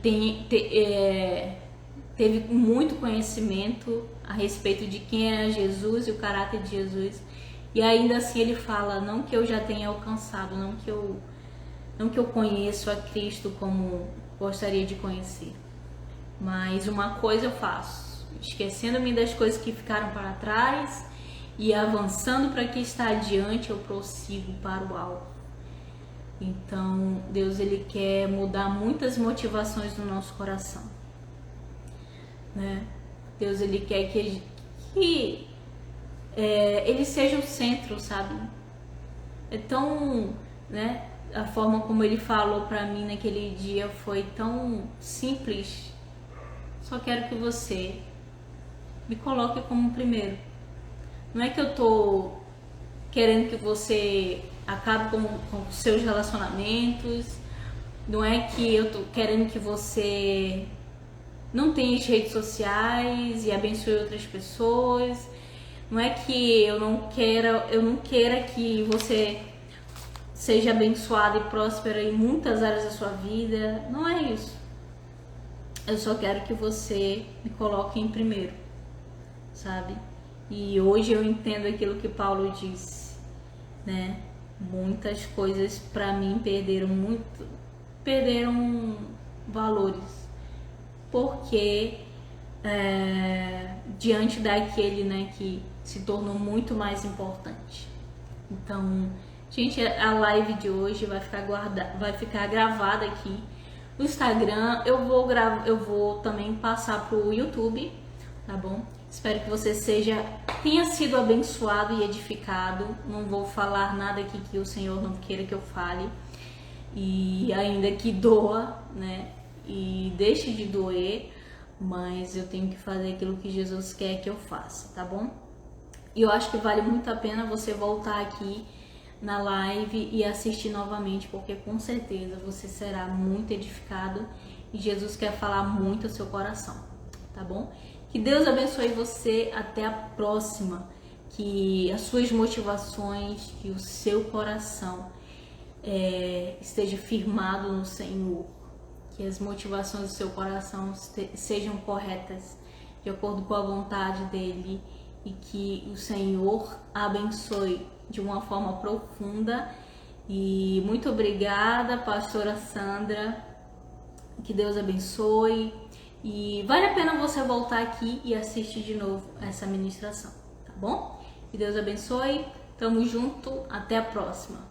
teve muito conhecimento a respeito de quem era Jesus e o caráter de Jesus, e ainda assim ele fala, não que eu já tenha alcançado, não que eu conheço a Cristo como gostaria de conhecer. Mas uma coisa eu faço, esquecendo-me das coisas que ficaram para trás e avançando para que está adiante, eu prossigo para o alvo. Então, Deus, ele quer mudar muitas motivações no nosso coração, né? Deus, ele quer que ele seja o centro, sabe? É tão, né? A forma como ele falou para mim naquele dia foi tão simples. Só quero que você me coloque como primeiro. Não é que eu tô querendo que você acabe com os seus relacionamentos. Não é que eu tô querendo que você não tenha as redes sociais e abençoe outras pessoas. Não é que eu não queira que você seja abençoada e próspera em muitas áreas da sua vida. Não é isso. Eu só quero que você me coloque em primeiro, sabe? E hoje eu entendo aquilo que Paulo disse, né? Muitas coisas para mim perderam valores, porque diante daquele, né, que se tornou muito mais importante. Então, gente, a live de hoje vai ficar gravada aqui no Instagram. Eu vou também passar pro YouTube, tá bom? Espero que você tenha sido abençoado e edificado. Não vou falar nada aqui que o Senhor não queira que eu fale. E ainda que doa, né? E deixe de doer, mas eu tenho que fazer aquilo que Jesus quer que eu faça, tá bom? E eu acho que vale muito a pena você voltar aqui na live e assistir novamente, porque com certeza você será muito edificado e Jesus quer falar muito ao seu coração, tá bom? Que Deus abençoe você, até a próxima, que as suas motivações, que o seu coração esteja firmado no Senhor, que as motivações do seu coração sejam corretas, de acordo com a vontade dele, e que o Senhor abençoe de uma forma profunda. E muito obrigada, pastora Sandra, que Deus abençoe, e vale a pena você voltar aqui e assistir de novo essa ministração, tá bom? Que Deus abençoe, tamo junto, até a próxima.